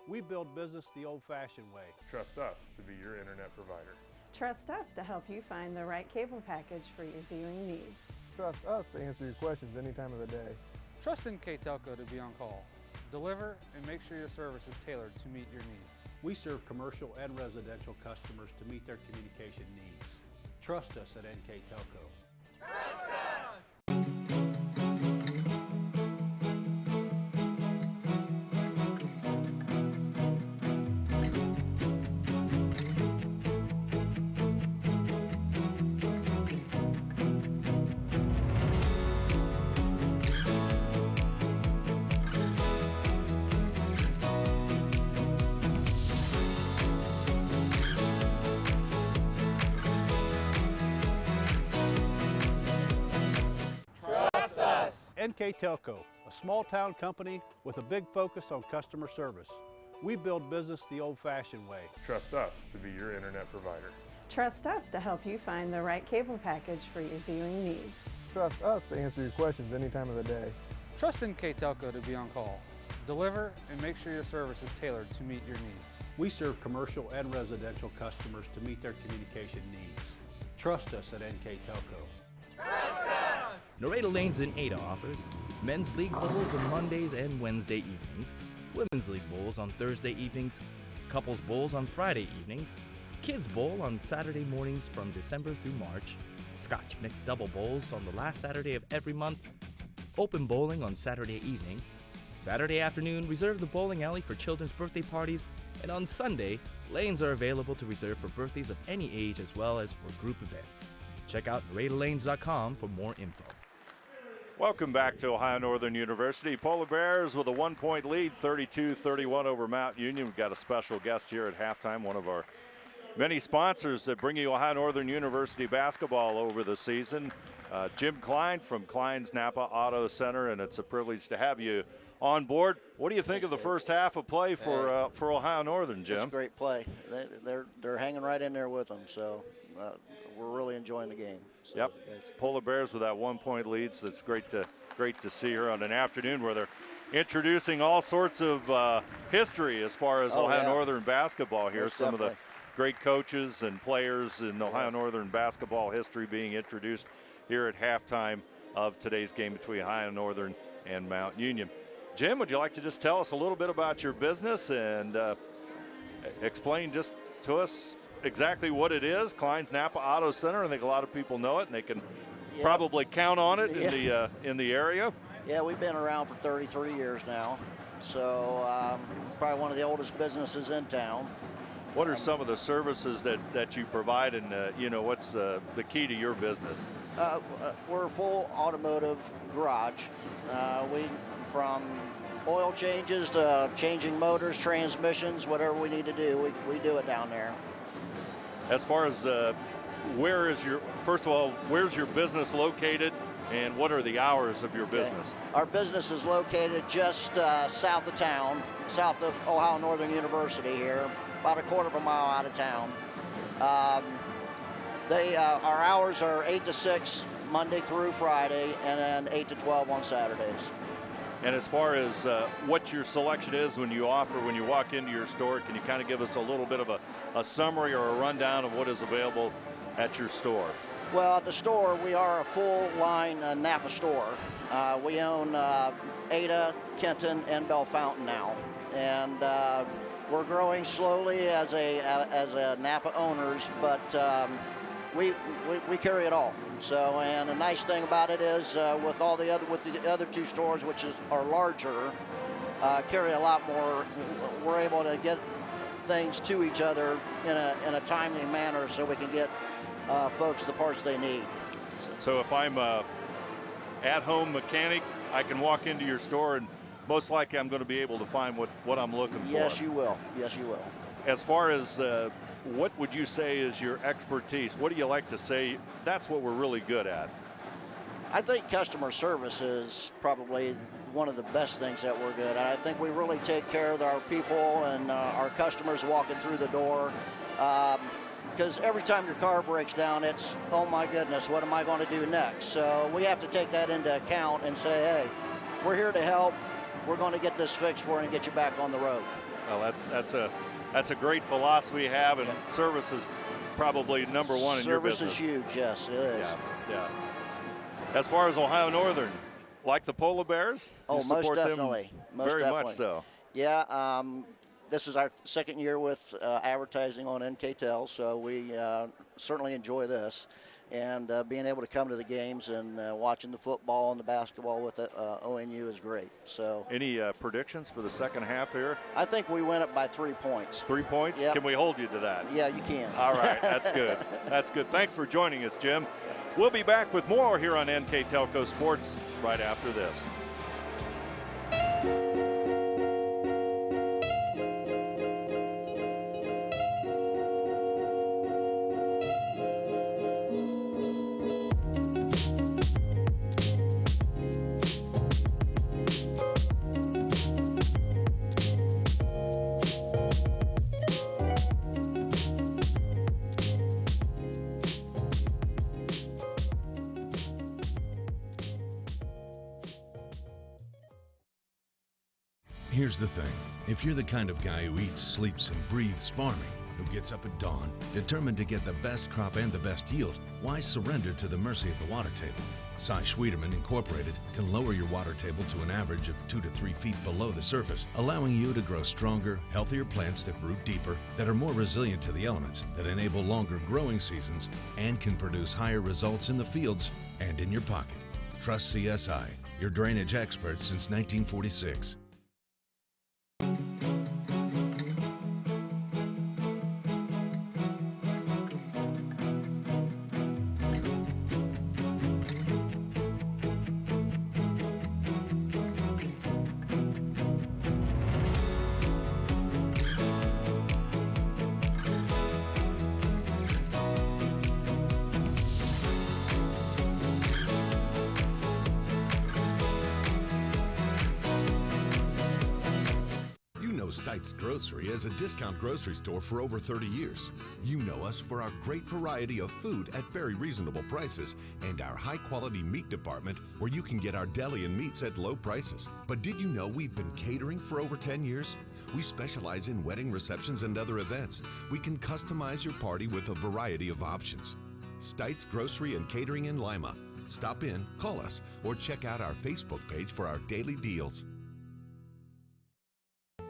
We build business the old-fashioned way. Trust us to be your internet provider. Trust us to help you find the right cable package for your viewing needs. Trust us to answer your questions any time of the day. Trust NKTelco to be on call. Deliver and make sure your service is tailored to meet your needs. We serve commercial and residential customers to meet their communication needs. Trust us at NKTelco. Trust us. NKTelco, a small town company with a big focus on customer service. We build business the old-fashioned way. Trust us to be your internet provider. Trust us to help you find the right cable package for your viewing needs. Trust us to answer your questions any time of the day. Trust NKTelco to be on call. Deliver and make sure your service is tailored to meet your needs. We serve commercial and residential customers to meet their communication needs. Trust us at NKTelco. Trust us. Laredo Lanes in Ada offers men's league bowls on Mondays and Wednesday evenings, women's league bowls on Thursday evenings, couples bowls on Friday evenings, kids bowl on Saturday mornings from December through March, Scotch mixed double bowls on the last Saturday of every month, open bowling on Saturday evening, Saturday afternoon reserve the bowling alley for children's birthday parties, and on Sunday, lanes are available to reserve for birthdays of any age as well as for group events. Check out LaredoLanes.com for more info. Welcome back to Ohio Northern University. Polar Bears with a 1-point lead, 32-31 over Mount Union. We've got a special guest here at halftime, one of our many sponsors that bring you Ohio Northern University basketball over the season. Jim Klein from Klein's Napa Auto Center, and it's a privilege to have you on board. What do you think of the first half of play for Ohio Northern, Jim? It's great play. They're hanging right in there with them, so we're really enjoying the game. So yep. Polar Bears with that 1-point lead, so it's great to see here on an afternoon where they're introducing all sorts of history as far as Ohio Northern basketball here. Most Some definitely. of the great coaches and players in Ohio Northern basketball history being introduced here at halftime of today's game between Ohio Northern and Mount Union. Jim, would you like to just tell us a little bit about your business and explain just to us exactly what it is? Klein's Napa Auto Center. I think a lot of people know it, and they can probably count on it in the area. Yeah, we've been around for 33 years now, so probably one of the oldest businesses in town. What are some of the services that you provide, and what's the key to your business? We're a full automotive garage. From oil changes to changing motors, transmissions, whatever we need to do, we do it down there. As far as where's your business located, and what are the hours of your business? Our business is located just south of town, south of Ohio Northern University here, about a quarter of a mile out of town. Our hours are 8 to 6 Monday through Friday, and then 8 to 12 on Saturdays. And as far as what your selection is when you walk into your store, can you kind of give us a little bit of a summary or a rundown of what is available at your store? Well, at the store, we are a full-line Napa store. We own Ada, Kenton, and Bellefontaine now, and we're growing slowly as a Napa owners, but we carry it all. So, and the nice thing about it is with the other two stores, which are larger, carry a lot more. We're able to get things to each other in a timely manner, so we can get folks the parts they need. So if I'm a at-home mechanic, I can walk into your store, and most likely I'm going to be able to find what I'm looking for. Yes, you will. Yes, you will. As far as what would you say is your expertise? What do you like to say? That's what we're really good at. I think customer service is probably one of the best things that we're good at. I think we really take care of our people and our customers walking through the door. Because every time your car breaks down, it's, oh my goodness, what am I going to do next? So we have to take that into account and say, hey, we're here to help. We're going to get this fixed for you and get you back on the road. Well, that's a great philosophy to have, and service is probably number one in your business. Service is huge, yes, it is. Yeah. As far as Ohio Northern, like the Polar Bears? Oh, you support most definitely. Them very much so. Yeah, this is our second year with advertising on NKTel, so we certainly enjoy this. And being able to come to the games and watching the football and the basketball with ONU is great. So, any predictions for the second half here? I think we win it by 3 points. 3 points? Yep. Can we hold you to that? Yeah, you can. All right, that's good. That's good. Thanks for joining us, Jim. We'll be back with more here on NKTelco Sports right after this. Here's the thing. If you're the kind of guy who eats, sleeps, and breathes farming, who gets up at dawn, determined to get the best crop and the best yield, why surrender to the mercy of the water table? Cy Schwieterman Incorporated can lower your water table to an average of 2 to 3 feet below the surface, allowing you to grow stronger, healthier plants that root deeper, that are more resilient to the elements, that enable longer growing seasons, and can produce higher results in the fields and in your pocket. Trust CSI, your drainage experts since 1946. Stites Grocery as a discount grocery store for over 30 years. You know us for our great variety of food at very reasonable prices and our high-quality meat department where you can get our deli and meats at low prices. But did you know we've been catering for over 10 years? We specialize in wedding receptions and other events. We can customize your party with a variety of options. Stites Grocery and Catering in Lima. Stop in, call us, or check out our Facebook page for our daily deals.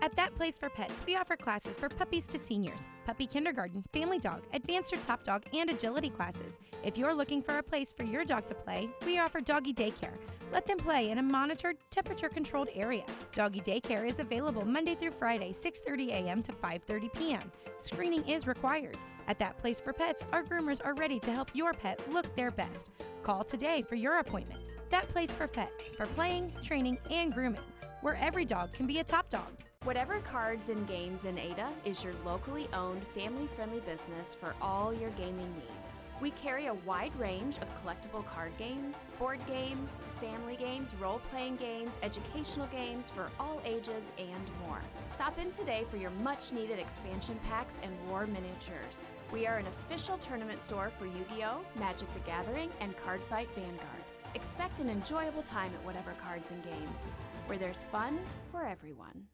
At That Place for Pets, we offer classes for puppies to seniors, puppy kindergarten, family dog, advanced or top dog, and agility classes. If you're looking for a place for your dog to play, we offer doggy daycare. Let them play in a monitored, temperature-controlled area. Doggy daycare is available Monday through Friday, 6:30 a.m. to 5:30 p.m. Screening is required. At That Place for Pets, our groomers are ready to help your pet look their best. Call today for your appointment. That Place for Pets, for playing, training, and grooming, where every dog can be a top dog. Whatever Cards and Games in Ada is your locally owned, family-friendly business for all your gaming needs. We carry a wide range of collectible card games, board games, family games, role-playing games, educational games for all ages, and more. Stop in today for your much-needed expansion packs and war miniatures. We are an official tournament store for Yu-Gi-Oh!, Magic the Gathering, and Cardfight Vanguard. Expect an enjoyable time at Whatever Cards and Games, where there's fun for everyone.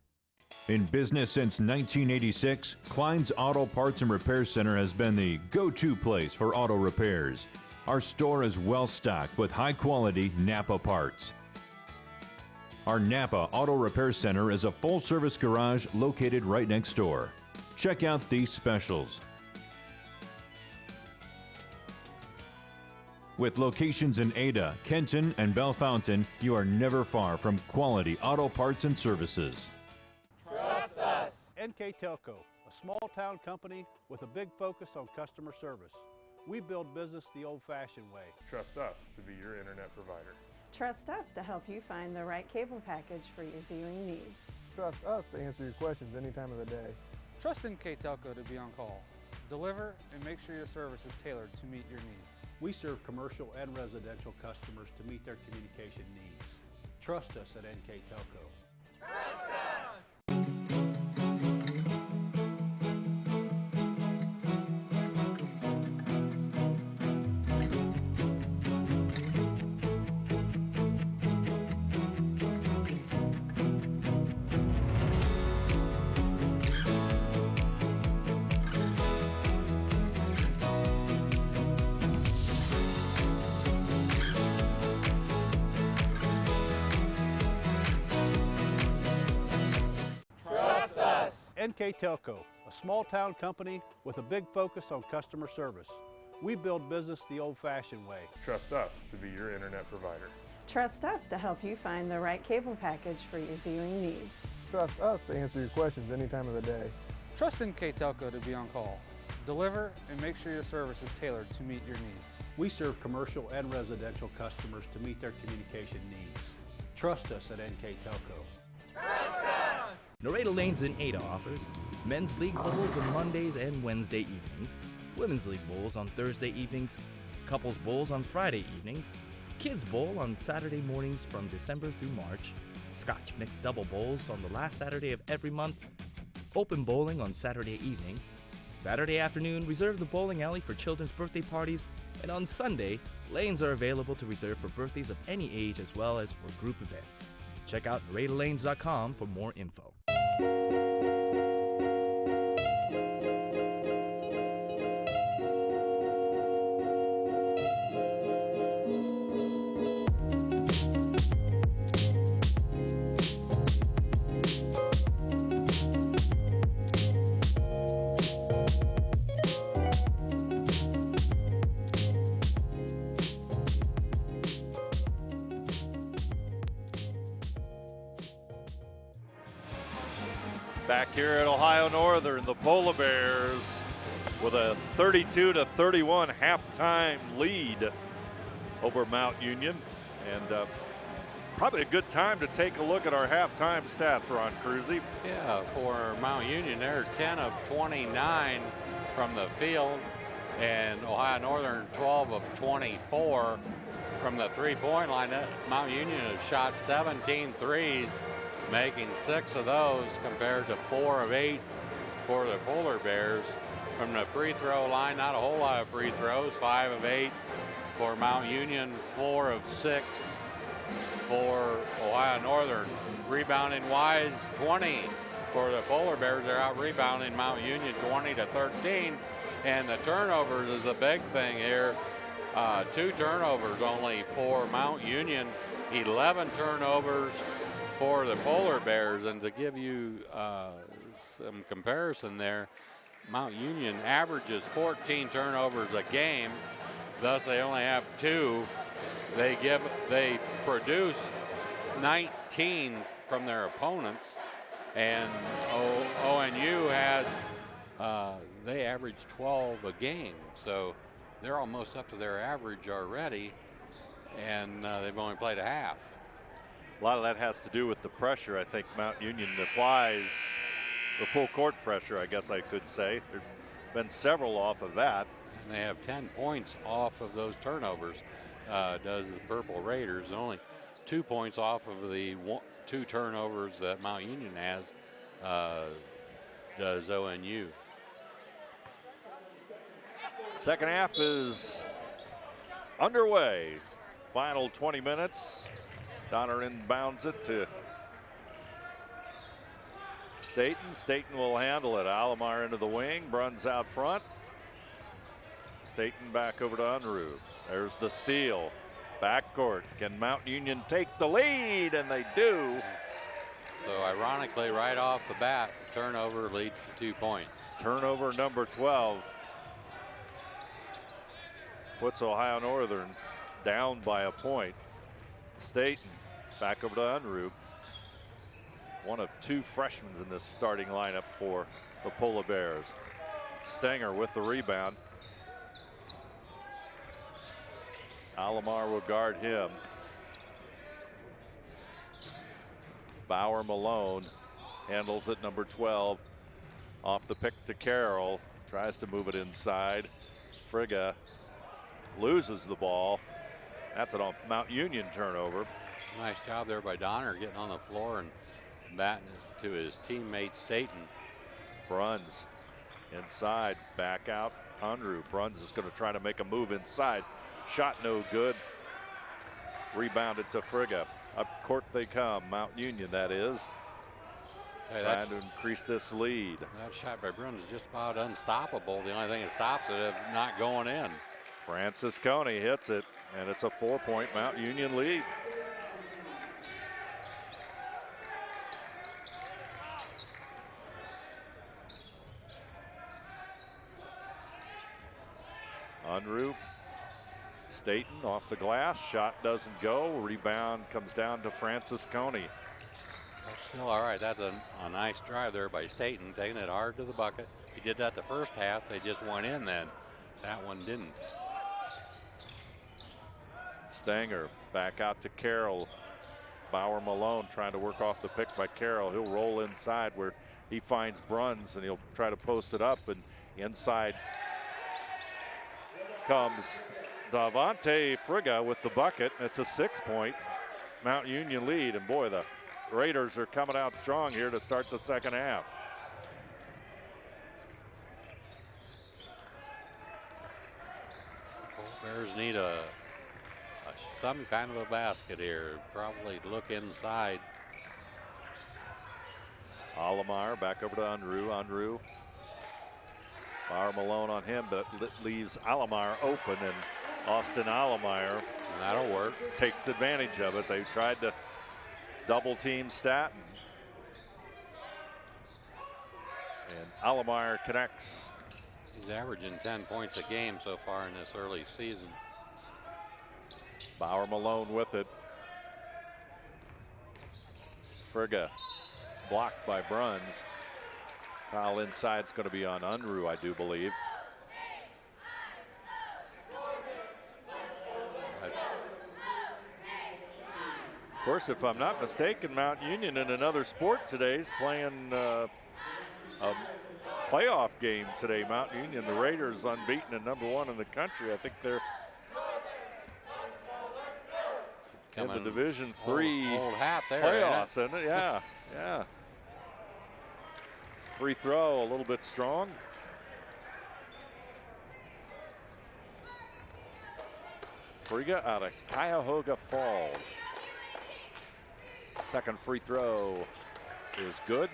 In business since 1986, Klein's Auto Parts and Repair Center has been the go-to place for auto repairs. Our store is well stocked with high-quality Napa parts. Our Napa Auto Repair Center is a full-service garage located right next door. Check out these specials. With locations in Ada, Kenton, and Bellefontaine, you are never far from quality auto parts and services. Trust us. NKTelco, a small-town company with a big focus on customer service. We build business the old-fashioned way. Trust us to be your internet provider. Trust us to help you find the right cable package for your viewing needs. Trust us to answer your questions any time of the day. Trust NKTelco to be on call. Deliver and make sure your service is tailored to meet your needs. We serve commercial and residential customers to meet their communication needs. Trust us at NKTelco. NKTelco, a small-town company with a big focus on customer service. We build business the old-fashioned way. Trust us to be your internet provider. Trust us to help you find the right cable package for your viewing needs. Trust us to answer your questions any time of the day. Trust NKTelco to be on call. Deliver and make sure your service is tailored to meet your needs. We serve commercial and residential customers to meet their communication needs. Trust us at NKTelco. Laredo Lanes in Ada offers men's league bowls on Mondays and Wednesday evenings, women's league bowls on Thursday evenings, couples bowls on Friday evenings, kids bowl on Saturday mornings from December through March, Scotch mixed double bowls on the last Saturday of every month, open bowling on Saturday evening, Saturday afternoon reserve the bowling alley for children's birthday parties, and on Sunday, lanes are available to reserve for birthdays of any age as well as for group events. Check out LaredoLanes.com for more info. Back here at Ohio Northern, the Polar Bears with a 32-31 halftime lead over Mount Union. And probably a good time to take a look at our halftime stats, Ron Cruzy. Yeah, for Mount Union, they're 10 of 29 from the field, and Ohio Northern 12 of 24 from the three-point line. Mount Union has shot 17 threes, making 6 of those compared to 4 of 8 for the Polar Bears. From the free throw line, not a whole lot of free throws, 5 of 8 for Mount Union, 4 of 6 for Ohio Northern. Rebounding wise, 20 for the Polar Bears. They're out rebounding Mount Union 20-13. And the turnovers is a big thing here. 2 turnovers only for Mount Union, 11 turnovers for the Polar Bears. And to give you some comparison there, Mount Union averages 14 turnovers a game, thus they only have 2. They produce 19 from their opponents, and ONU has they average 12 a game, so they're almost up to their average already, and they've only played a half. A lot of that has to do with the pressure. I think Mount Union applies the full court pressure, I guess I could say. There have been several off of that. And they have 10 points off of those turnovers, does the Purple Raiders. Only 2 points off of the 2 turnovers that Mount Union has, does ONU. Second half is underway. Final 20 minutes. Donner inbounds it to Staten. Staten will handle it. Alomar into the wing. Bruns out front. Staten back over to Unruh. There's the steal. Backcourt. Can Mount Union take the lead? And they do. So ironically, right off the bat, turnover leads to 2 points. Turnover number 12 puts Ohio Northern down by a point. Staten back over to Unruh. One of 2 freshmen in this starting lineup for the Polar Bears. Stenger with the rebound. Alomar will guard him. Bauer Malone handles it, number 12. Off the pick to Carroll. Tries to move it inside. Frigga loses the ball. That's a Mount Union turnover. Nice job there by Donner getting on the floor and batting to his teammate Staten. Bruns inside, back out. Unruh. Bruns is going to try to make a move inside. Shot no good. Rebounded to Frigga. Up court they come. Mount Union, that is. Hey, trying to increase this lead. That shot by Bruns is just about unstoppable. The only thing that stops it is not going in. Francis Coney hits it, and it's a 4-point Mount Union lead. Unruh. Staten off the glass. Shot doesn't go. Rebound comes down to Francis Coney. That's still all right. That's a nice drive there by Staten, taking it hard to the bucket. He did that the first half. They just went in then. That one didn't. Stanger back out to Carroll. Bauer Malone trying to work off the pick by Carroll. He'll roll inside where he finds Bruns, and he'll try to post it up, and inside comes Davante Frigga with the bucket. It's a 6-point Mount Union lead, and boy, the Raiders are coming out strong here to start the second half. Bears need some kind of a basket here. Probably look inside. Alomar back over to Unruh. Unruh. Bauer Malone on him, but it leaves Alomar open, and Austin Alomar, that'll work, takes advantage of it. They tried to double team Staten, and Alomar connects. He's averaging 10 points a game so far in this early season. Bauer Malone with it. Frigga blocked by Bruns. Foul inside is going to be on Unruh, I do believe. Of course, if I'm not mistaken, Mount Union in another sport today is playing a playoff game today. Mount Union, the Raiders, unbeaten and #1 in the country. I think they're in the Division III old hat there, playoffs, isn't it? Yeah, yeah. Free throw, a little bit strong. Frigga out of Cuyahoga Falls. Second free throw is good.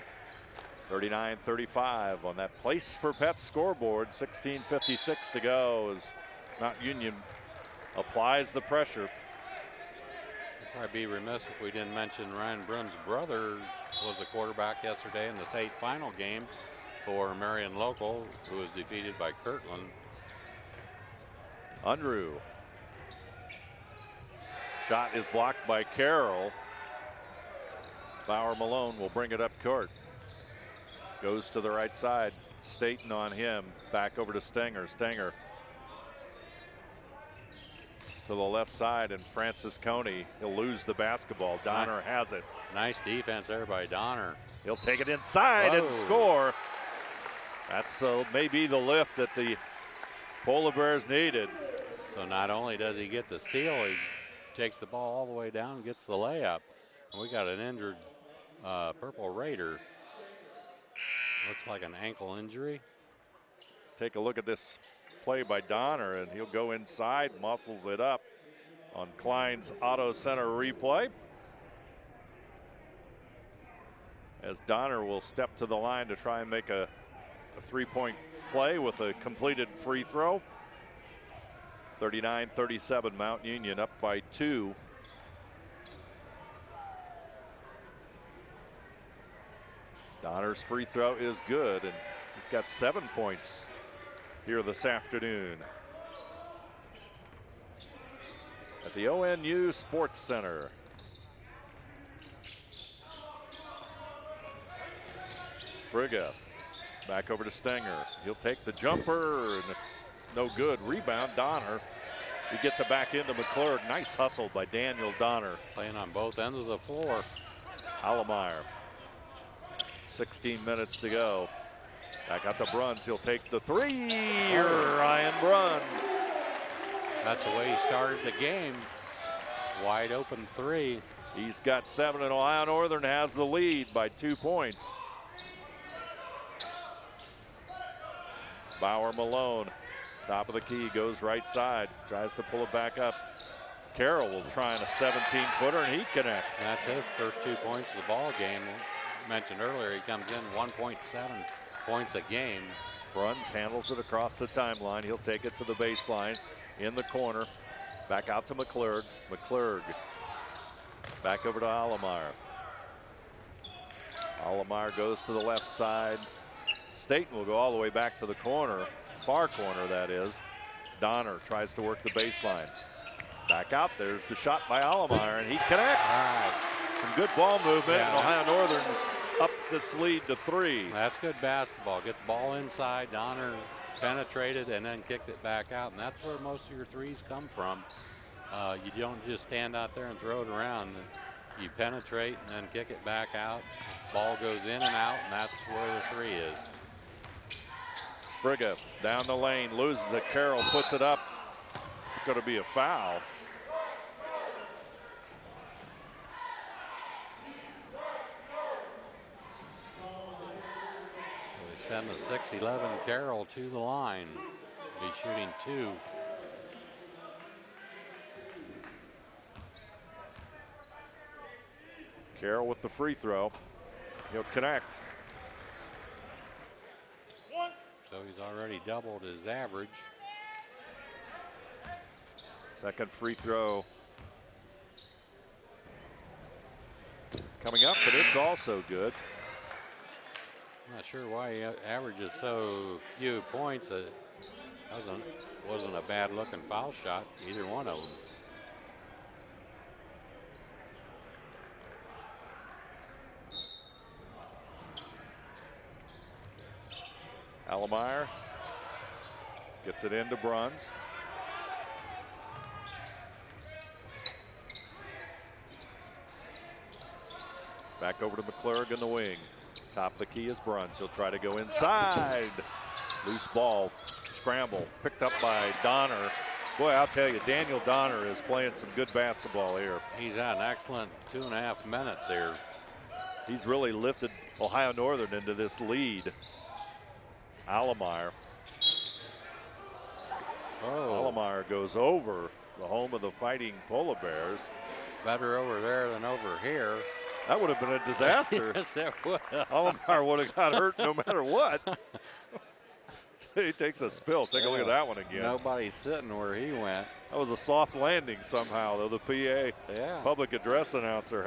39-35 on that Place for Pets scoreboard. 16:56 to go as Mount Union applies the pressure. I'd probably be remiss if we didn't mention Ryan Bruns' brother was a quarterback yesterday in the state final game for Marion Local, who was defeated by Kirtland. Unruh. Shot is blocked by Carroll. Bauer Malone will bring it up court. Goes to the right side. Staten on him. Back over to Stenger. Stenger to the left side, and Francis Coney, he'll lose the basketball. Donner has it. Nice defense there by Donner. He'll take it inside and score. That's maybe the lift that the Polar Bears needed. So not only does he get the steal, he takes the ball all the way down and gets the layup. And we got an injured Purple Raider. Looks like an ankle injury. Take a look at this play by Donner, and he'll go inside, muscles it up on Klein's Auto Center replay. As Donner will step to the line to try and make a three-point play with a completed free throw. 39-37, Mount Union up by 2. Donner's free throw is good, and he's got 7 points here this afternoon at the ONU Sports Center. Frigga back over to Stenger. He'll take the jumper, and it's no good. Rebound, Donner. He gets it back into McClurg. Nice hustle by Daniel Donner. Playing on both ends of the floor. Alomar. 16 minutes to go. Back out to Bruns. He'll take the three. Ryan Bruns. That's the way he started the game. Wide open three. He's got 7, and Ohio Northern has the lead by 2 points. Bauer Malone, top of the key, goes right side, tries to pull it back up. Carroll will try on a 17-footer, and he connects. That's his first 2 points of the ball game. Mentioned earlier, he comes in 1.7 points a game. Bruns handles it across the timeline. He'll take it to the baseline in the corner. Back out to McClurg. McClurg back over to Allemeyer. Allemeyer goes to the left side. Staten will go all the way back to the corner, far corner that is. Donner tries to work the baseline. Back out, there's the shot by Allemeyer, and he connects. All right. Some good ball movement, and Ohio Northern's up its lead to 3. That's good basketball. Get the ball inside. Donner penetrated and then kicked it back out, and that's where most of your threes come from. You don't just stand out there and throw it around. You penetrate and then kick it back out. Ball goes in and out, and that's where the 3 is. Frigga down the lane, loses it. Carroll puts it up. It's going to be a foul. So they send the 6'11" Carroll to the line. Be shooting 2. Carroll with the free throw. He'll connect. So he's already doubled his average. Second free throw coming up, but it's also good. Not sure why he averages so few points. That wasn't a bad looking foul shot, either one of them. Allemeyer gets it into Bruns. Back over to McClurg in the wing. Top of the key is Bruns. He'll try to go inside. Loose ball, scramble, picked up by Donner. Boy, I'll tell you, Daniel Donner is playing some good basketball here. He's had an excellent 2.5 minutes here. He's really lifted Ohio Northern into this lead. Allemeyer. Allemeyer goes over the home of the Fighting Polar Bears. Better over there than over here. That would have been a disaster. Yes, it would. Allemeyer would have got hurt no matter what. He takes a spill. Take a look at that one again. Nobody's sitting where he went. That was a soft landing somehow, though. The PA public address announcer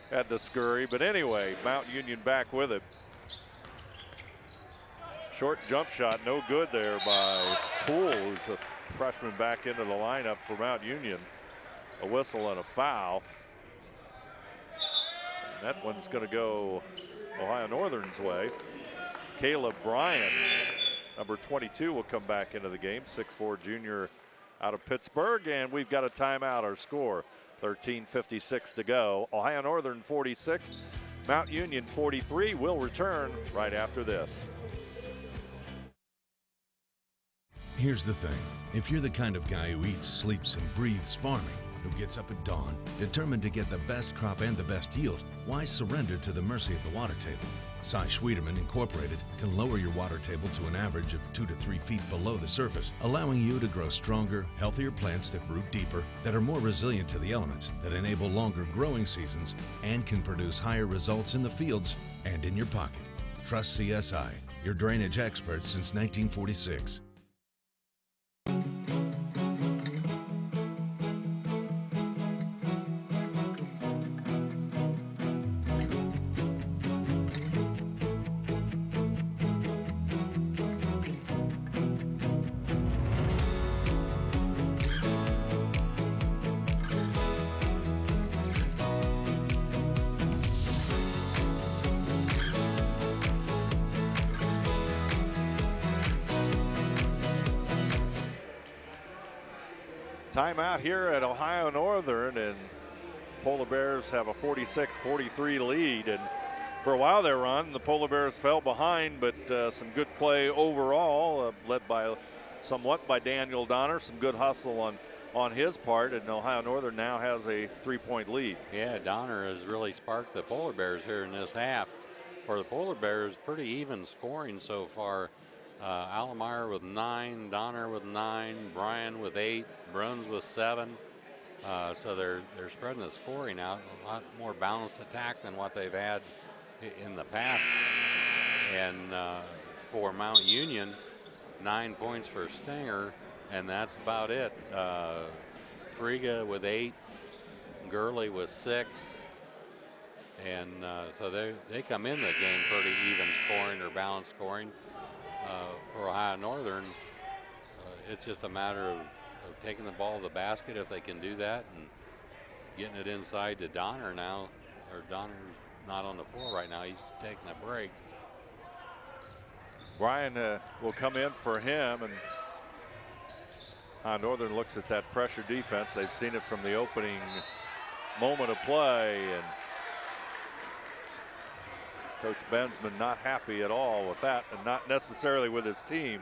had to scurry. But anyway, Mount Union back with it. Short jump shot, no good there by Poole, who's a freshman back into the lineup for Mount Union. A whistle and a foul. And that one's going to go Ohio Northern's way. Caleb Bryan, number 22, will come back into the game. 6'4" junior out of Pittsburgh. And we've got a timeout. Our score, 13:56 to go. Ohio Northern 46, Mount Union 43. We'll return right after this. Here's the thing. If you're the kind of guy who eats, sleeps, and breathes farming, who gets up at dawn, determined to get the best crop and the best yield, why surrender to the mercy of the water table? Cy Schwiedemann Incorporated can lower your water table to an average of 2 to 3 feet below the surface, allowing you to grow stronger, healthier plants that root deeper, that are more resilient to the elements, that enable longer growing seasons, and can produce higher results in the fields and in your pocket. Trust CSI, your drainage experts since 1946. Timeout here at Ohio Northern, and Polar Bears have a 46-43 lead. And for a while there, Ron, the Polar Bears fell behind, but some good play overall, led by somewhat by Daniel Donner. Some good hustle on on his part, and Ohio Northern now has a 3-point lead. Yeah, Donner has really sparked the Polar Bears here in this half. For the Polar Bears, pretty even scoring so far. Allemeyer with 9, Donner with 9, Bryan with 8, Bruns with 7. So they're spreading the scoring out. A lot more balanced attack than what they've had in the past. And for Mount Union, 9 points for Stenger, and that's about it. Friga with 8, Gurley with 6. And so they come in the game pretty even scoring or balanced scoring. For Ohio Northern, it's just a matter of taking the ball to the basket if they can do that and getting it inside to Donner now. Or Donner's not on the floor right now. He's taking a break. Bryan will come in for him, and Ohio Northern looks at that pressure defense. They've seen it from the opening moment of play, and Coach Bensman not happy at all with that, and not necessarily with his team.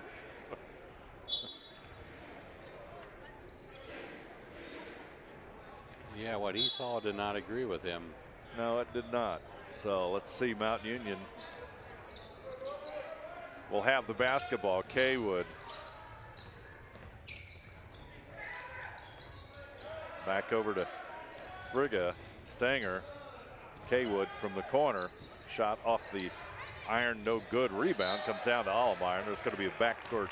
Yeah, what he saw did not agree with him. No, it did not. So let's see. Mount Union will have the basketball. Kaywood back over to Friga. Stanger. Kaywood from the corner. Shot off the iron, no good. Rebound comes down to Allemeyer. There's going to be a backcourt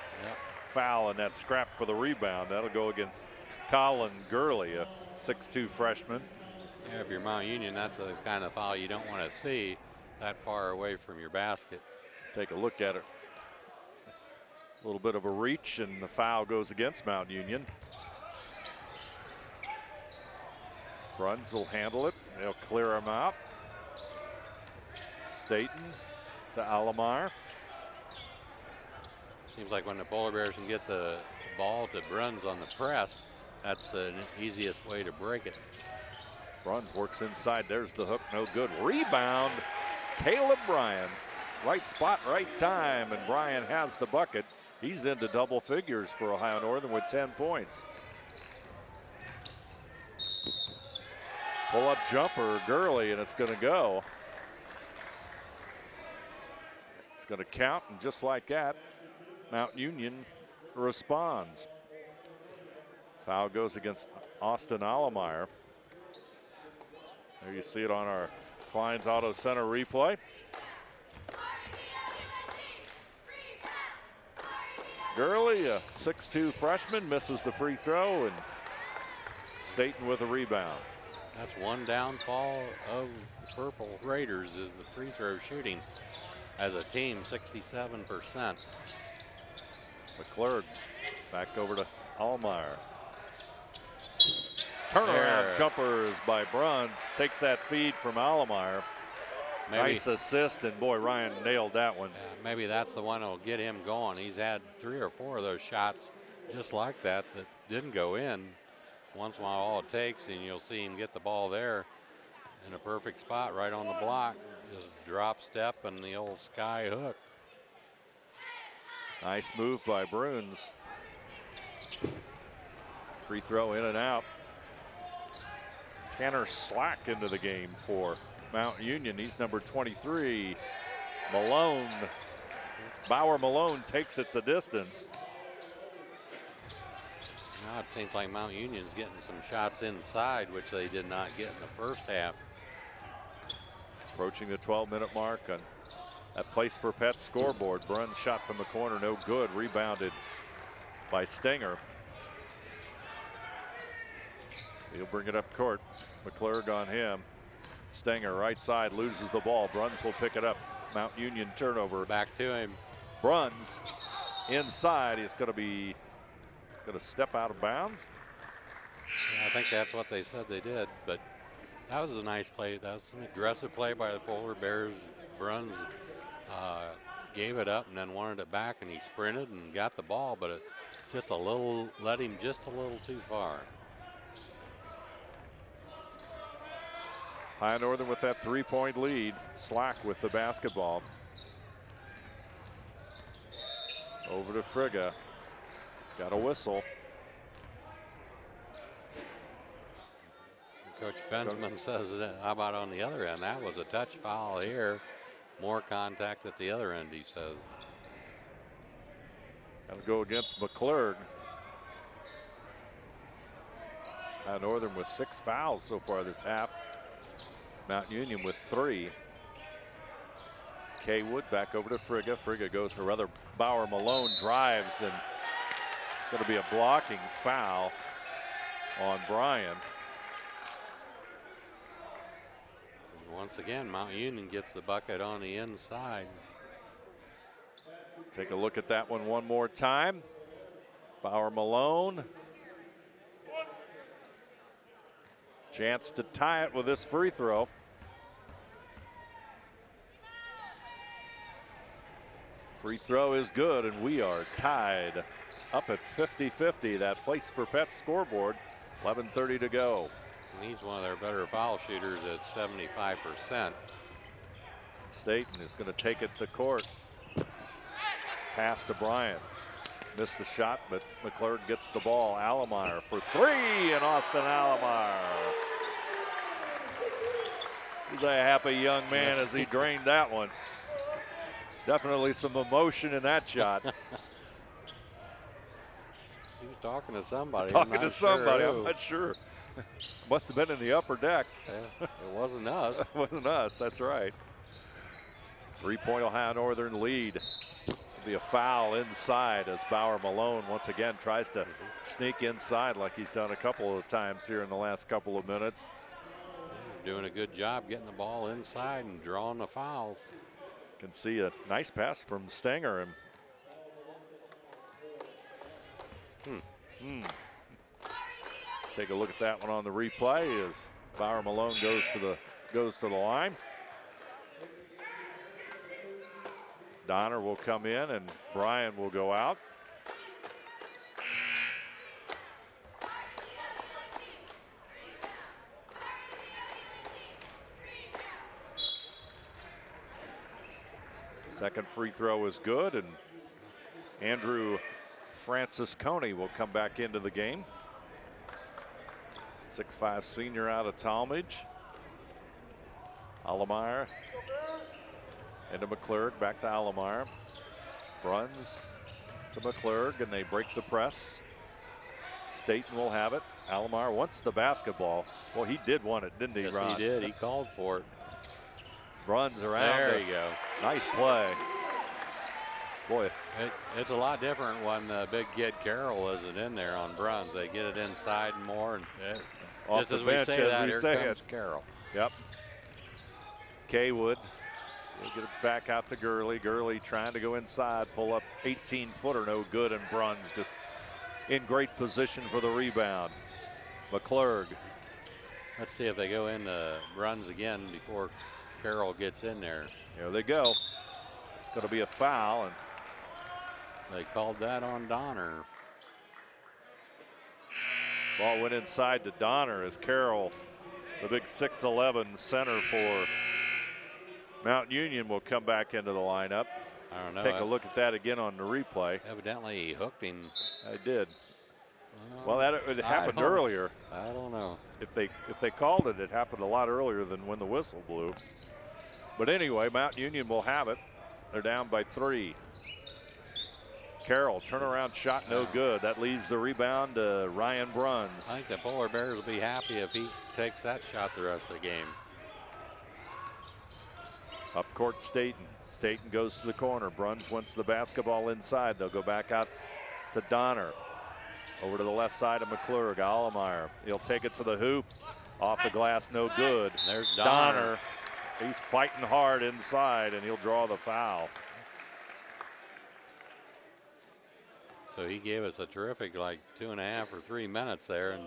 foul in that scrap for the rebound. That'll go against Colin Gurley, a 6'2 freshman. Yeah, if you're Mount Union, that's the kind of foul you don't want to see that far away from your basket. Take a look at it. A little bit of a reach, and the foul goes against Mount Union. Bruns will handle it. They'll clear him out. Staten to Allemeyer. Seems like when the Polar Bears can get the ball to Bruns on the press, that's the easiest way to break it. Bruns works inside. There's the hook. No good. Rebound. Caleb Bryan. Right spot, right time. And Bryan has the bucket. He's into double figures for Ohio Northern with 10 points. Pull-up jumper, Gurley, and it's going to go. It's going to count, and just like that, Mount Union responds. Foul goes against Austin Allemeyer. There you see it on our Klein's Auto Center replay. Gurley, a 6'2 freshman, misses the free throw, and Staten with a rebound. That's one downfall of the Purple Raiders is the free throw shooting. As a team, 67%. McClurg back over to Allemeyer. Turnaround jumpers by Bruns. Takes that feed from Allemeyer. Nice assist, and boy, Ryan nailed that one. Maybe that's the one that'll get him going. He's had 3 or 4 of those shots just like that didn't go in. Once in a while, all it takes, and you'll see him get the ball there in a perfect spot right on the block. Just drop step and the old sky hook. Nice move by Bruns. Free throw in and out. Tanner Slack into the game for Mount Union. He's number 23. Malone. Bauer Malone takes it the distance. Now it seems like Mount Union's getting some shots inside, which they did not get in the first half. Approaching the 12-minute mark on that Place for Pets scoreboard. Bruns shot from the corner, no good. Rebounded by Stenger. He'll bring it up court. McClurg on him. Stenger right side loses the ball. Bruns will pick it up. Mount Union turnover. Back to him. Bruns inside. He's going to step out of bounds. Yeah, I think that's what they said they did, but that was a nice play. That's an aggressive play by the Polar Bears. Bruns gave it up and then wanted it back, and he sprinted and got the ball, but it just a little, led him just a little too far. Ohio Northern with that 3-point lead. Slack with the basketball. Over to Friga. Got a whistle. Coach Benzman says, how about on the other end? That was a touch foul here. More contact at the other end, he says. Got to go against McClurg. Northern with 6 fouls so far this half. Mount Union with 3. Kaywood back over to Frigga. Frigga goes to rather Bauer Malone, drives, and going to be a blocking foul on Bryan. And once again, Mount Union gets the bucket on the inside. Take a look at that one more time. Bauer Malone. Chance to tie it with this free throw. Free throw is good, and we are tied up at 50-50. That Place for Pets scoreboard. 11:30 to go. And he's one of their better foul shooters at 75%. Staten is going to take it to court. Pass to Bryan. Missed the shot, but McClurg gets the ball. Allemeyer for 3, and Austin Allemeyer. He's a happy young man as he drained that one. Definitely some emotion in that shot. He was talking to somebody. I'm not sure. Must have been in the upper deck. Yeah, it wasn't us. It wasn't us, that's right. 3-point Ohio Northern lead. It'll be a foul inside as Bauer Malone once again tries to sneak inside like he's done a couple of times here in the last couple of minutes. Doing a good job getting the ball inside and drawing the fouls. Can see a nice pass from Stenger. Take a look at that one on the replay as Bauer Malone goes to the line. Donner will come in and Bryan will go out. Second free throw is good, and Andrew Francisconi will come back into the game. 6'5" senior out of Talmadge. Allemeyer into McClurg, back to Allemeyer. Bruns to McClurg, and they break the press. Staten will have it. Allemeyer wants the basketball. Well, he did want it, didn't he, yes, Ron? He did. He called for it. Bruns around. There you go. Nice play. Boy. It's a lot different when big kid Carroll isn't in there on Bruns. They get it inside more. And off just the as bench, we say that, we here say comes it. Carroll. Yep. Kaywood. We'll get it back out to Gurley. Gurley trying to go inside, pull up 18-footer, no good, and Bruns just in great position for the rebound. McClurg. Let's see if they go into Bruns again before Carroll gets in there. Here they go. It's going to be a foul, and they called that on Donner. Ball went inside to Donner as Carroll, the big 6'11" center for Mount Union, will come back into the lineup. I don't know. Take a look at that again on the replay. Evidently he hooked him. I did. Well, it happened earlier. I don't know. If they called it, it happened a lot earlier than when the whistle blew. But anyway, Mount Union will have it. They're down by 3. Carroll, turnaround shot, no good. That leaves the rebound to Ryan Bruns. I think the Polar Bears will be happy if he takes that shot the rest of the game. Up court, Staten. Staten goes to the corner. Bruns wants the basketball inside. They'll go back out to Donner. Over to the left side of McClurg. Allemeyer. He'll take it to the hoop. Off the glass, no good. There's Donner. He's fighting hard inside, and he'll draw the foul. So he gave us a terrific 2.5 or 3 minutes there, and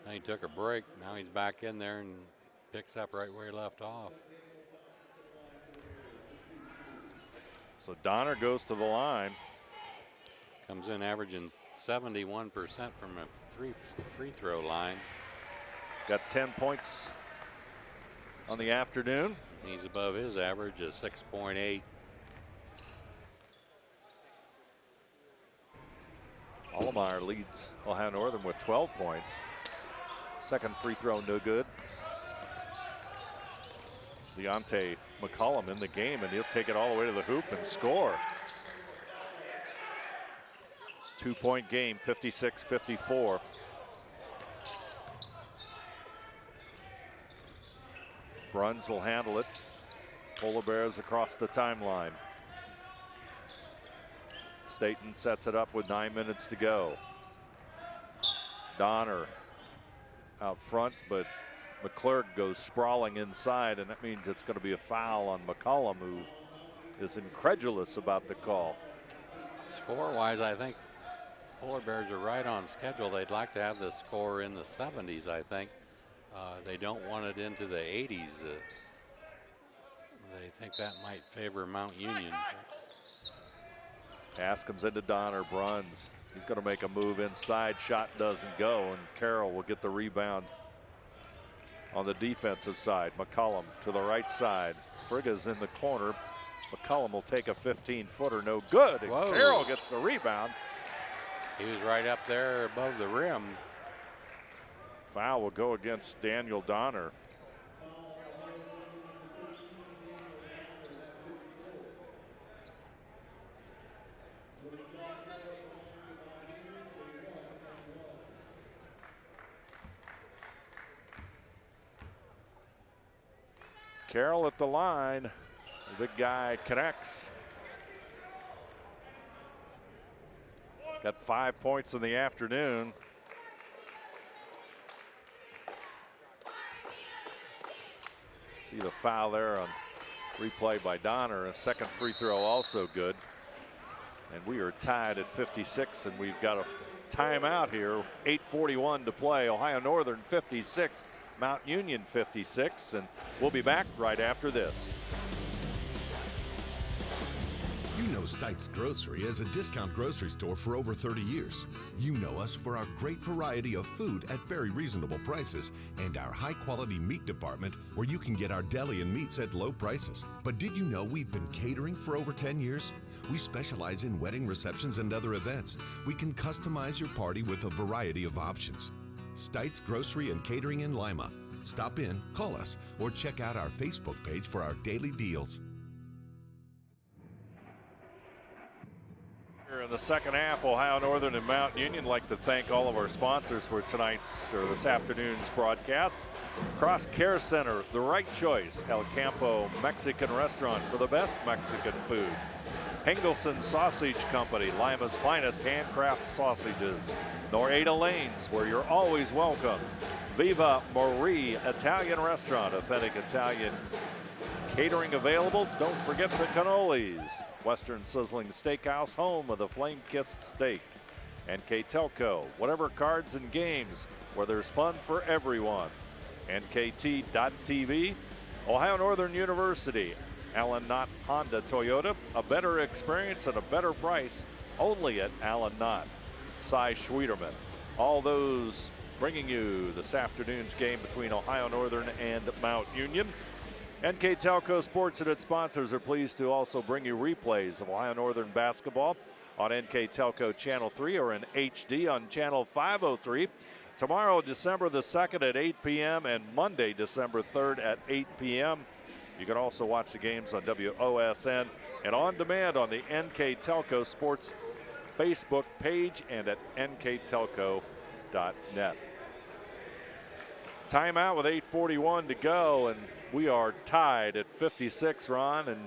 then he took a break. Now he's back in there and picks up right where he left off. So Donner goes to the line. Comes in averaging 71% from a free throw line. Got 10 points on the afternoon. He's above his average of 6.8. Allemeyer leads Ohio Northern with 12 points. Second free throw, no good. Deontay McCollum in the game, and he'll take it all the way to the hoop and score. 2-point game, 56-54. Bruns will handle it. Polar Bears across the timeline. Staten sets it up with 9 minutes to go. Donner out front, but McClurg goes sprawling inside, and that means it's going to be a foul on McCollum, who is incredulous about the call. Score-wise, I think Polar Bears are right on schedule. They'd like to have the score in the 70s, I think. They don't want it into the 80s. They think that might favor Mount Union. Pass comes into Donner. Bruns, he's going to make a move inside. Shot doesn't go, and Carroll will get the rebound on the defensive side. McCollum to the right side. Frigga's in the corner. McCollum will take a 15-footer, no good. And Carroll gets the rebound. He was right up there above the rim. Foul will go against Daniel Donner. Carroll at the line. The big guy connects. Got 5 points in the afternoon. See the foul there on replay by Donner. A second free throw also good. And we are tied at 56, and we've got a timeout here. 8:41 to play. Ohio Northern 56. Mount Union 56, and we'll be back right after this. You know Stites Grocery as a discount grocery store for over 30 years. You know us for our great variety of food at very reasonable prices and our high-quality meat department where you can get our deli and meats at low prices. But did you know we've been catering for over 10 years? We specialize in wedding receptions and other events. We can customize your party with a variety of options. Stites Grocery and Catering in Lima. Stop in, call us, or check out our Facebook page for our daily deals. Here in the second half, Ohio Northern and Mount Union like to thank all of our sponsors for tonight's or this afternoon's broadcast. Cross Care Center, the right choice. El Campo Mexican Restaurant for the best Mexican food. Hengelson Sausage Company, Lima's finest handcraft sausages. Norada Lanes, where you're always welcome. Viva Marie Italian Restaurant, authentic Italian catering available. Don't forget the cannolis. Western Sizzling Steakhouse, home of the flame-kissed steak. NKTelco, whatever cards and games, where there's fun for everyone. NKT.TV, Ohio Northern University, Allen Knott Honda Toyota, a better experience at a better price, only at Allen Knott. Cy Schwederman. All those bringing you this afternoon's game between Ohio Northern and Mount Union. NKTelco Sports and its sponsors are pleased to also bring you replays of Ohio Northern basketball on NKTelco Channel 3 or in HD on Channel 503. Tomorrow, December the 2nd at 8 p.m. and Monday, December 3rd at 8 p.m. You can also watch the games on WOSN and on demand on the NKTelco Sports Facebook page and at nktelco.net. Timeout with 8:41 to go, and we are tied at 56, Ron, and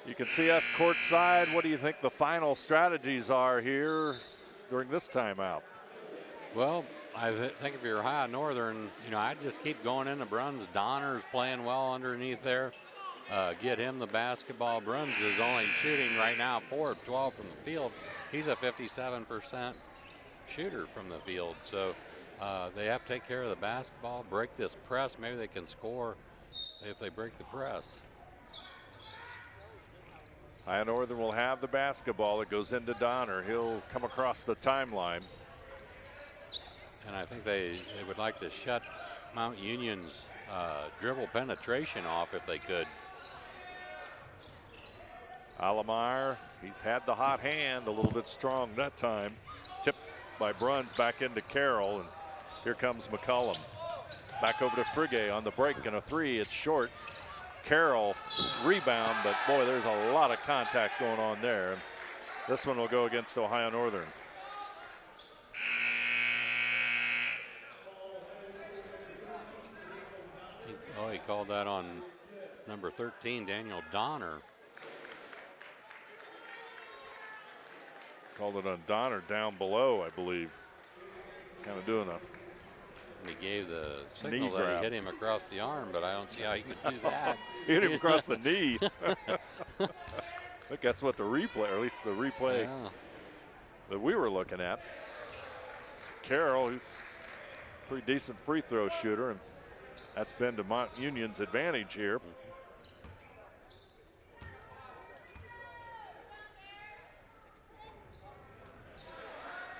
you can see us courtside. What do you think the final strategies are here during this timeout? Well, I think if you're Ohio Northern, I'd just keep going into Bruns. Donner's playing well underneath there. Get him the basketball. Bruns is only shooting right now 4 of 12 from the field. He's a 57% shooter from the field. So they have to take care of the basketball, break this press. Maybe they can score if they break the press. Ohio Northern will have the basketball. It goes into Donner. He'll come across the timeline. And I think they would like to shut Mount Union's dribble penetration off if they could. Allemeyer, he's had the hot hand, a little bit strong that time. Tipped by Bruns back into Carroll. And Here comes McCollum. Back over to Frigge on the break, and a three. It's short. Carroll rebound, but boy, there's a lot of contact going on there. This one will go against Ohio Northern. He called that on number 13, Daniel Donner. Called it on Donner down below, I believe. Kind of doing a He gave the signal that he hit him across the arm, but I don't see how he could do that. He hit him across the knee. I think that's what the replay, or at least the replay that we were looking at. It's Carroll, who's a pretty decent free throw shooter, and that's been to Mount Union's advantage here.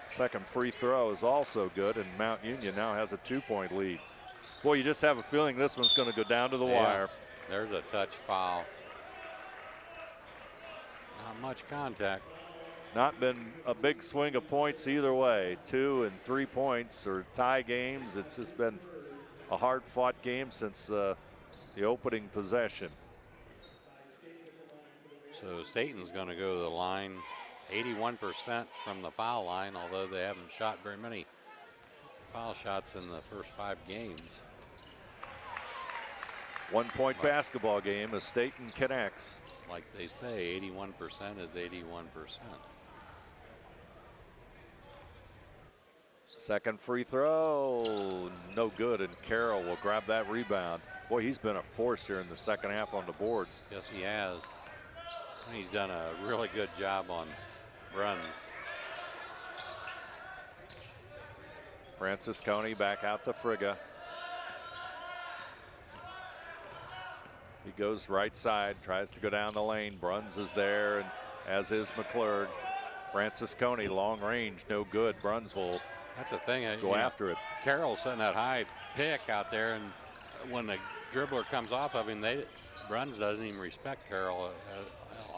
Second free throw is also good, and Mount Union now has a 2-point lead. Boy, you just have a feeling this one's going to go down to the wire. There's a touch foul. Not much contact. Not been a big swing of points either way. 2 and 3 points or tie games. It's just been a hard-fought game since the opening possession. So Staten's going to go to the line. 81% from the foul line, although they haven't shot very many foul shots in the first 5 games. 1-point basketball game as Staten connects. Like they say, 81% is 81%. Second free throw, no good, and Carroll will grab that rebound. Boy, he's been a force here in the second half on the boards. Yes, he has. He's done a really good job on runs. Francis Coney back out to Frigga. He goes right side, tries to go down the lane. Bruns is there, and as is McClurg. Francis Coney, long range, no good. Bruns will That's the thing. go after it. Carroll's setting that high pick out there, and when the dribbler comes off of him, Bruns doesn't even respect Carroll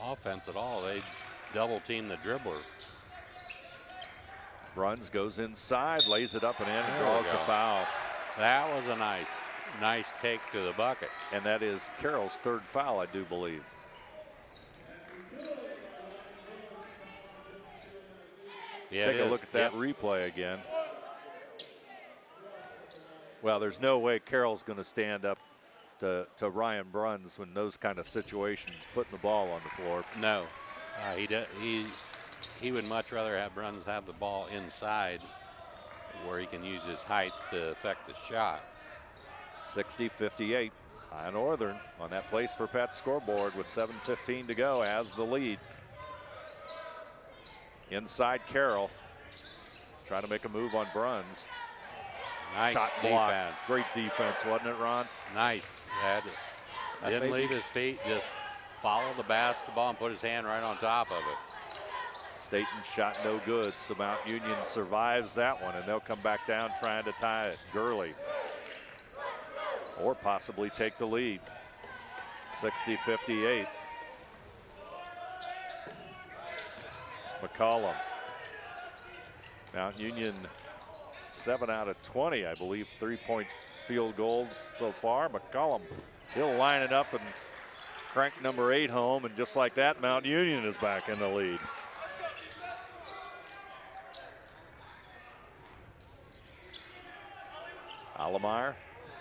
offense at all. They double team the dribbler. Bruns goes inside, lays it up and in, and draws the foul. That was a nice take to the bucket. And that is Carroll's third foul, I do believe. Yeah, Take a look at that replay again. Well, there's no way Carroll's going to stand up to Ryan Bruns when those kind of situations, putting the ball on the floor. No, he would much rather have Bruns have the ball inside where he can use his height to affect the shot. 60-58. Ohio Northern on that place for Pet scoreboard with 7:15 to go has the lead. Inside Carroll, trying to make a move on Bruns. Nice shot defense. Block. Great defense, wasn't it, Ron? Nice. Didn't leave his feet, just followed the basketball and put his hand right on top of it. Staten's shot no good, so Mount Union survives that one, and they'll come back down trying to tie it. Gurley. Or possibly take the lead. 60-58. McCollum. Mount Union 7 out of 20, I believe, 3-point field goals so far. McCollum, he'll line it up and crank number 8 home, and just like that, Mount Union is back in the lead. Allemeyer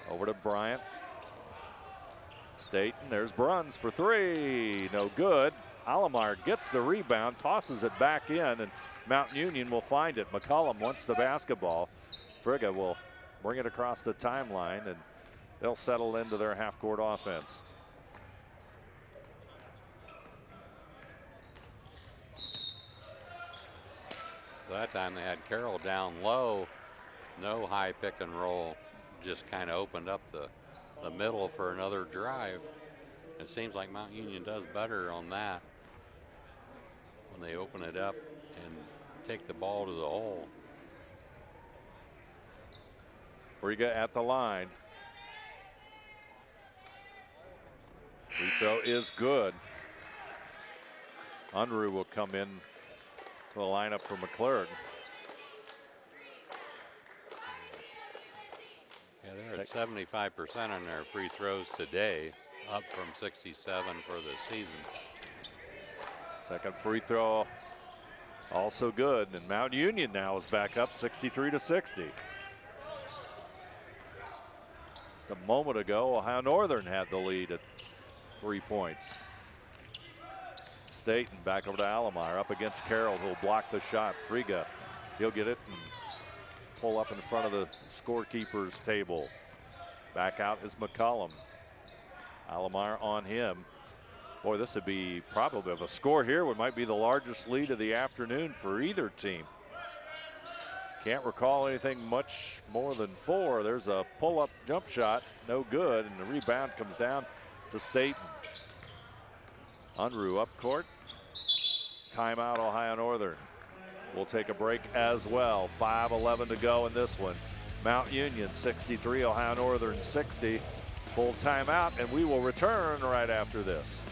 over to Bryant. Staten, there's Bruns for 3, no good. Allemeyer gets the rebound, tosses it back in, and Mount Union will find it. McCollum wants the basketball. Frigga will bring it across the timeline, and they'll settle into their half-court offense. That time they had Carroll down low, no high pick and roll, just kind of opened up the middle for another drive. It seems like Mount Union does better on that when they open it up and take the ball to the hole. Frigga at the line. Free throw is good. Unruh will come in to the lineup for McClurg. they're at 75% on their free throws today, up from 67 for the season. Second free throw also good, and Mount Union now is back up 63-60. Just a moment ago, Ohio Northern had the lead at 3 points. Staten back over to Alomar, up against Carroll, who'll block the shot. Friga, he'll get it and pull up in front of the scorekeeper's table. Back out is McCollum. Alomar on him. Boy, this would be probably, of a score here, what might be the largest lead of the afternoon for either team. Can't recall anything much more than 4. There's a pull-up jump shot, no good, and the rebound comes down to Staten. Unruh up court. Timeout, Ohio Northern. We'll take a break as well. 5:11 to go in this one. Mount Union 63, Ohio Northern 60. Full timeout, and we will return right after this.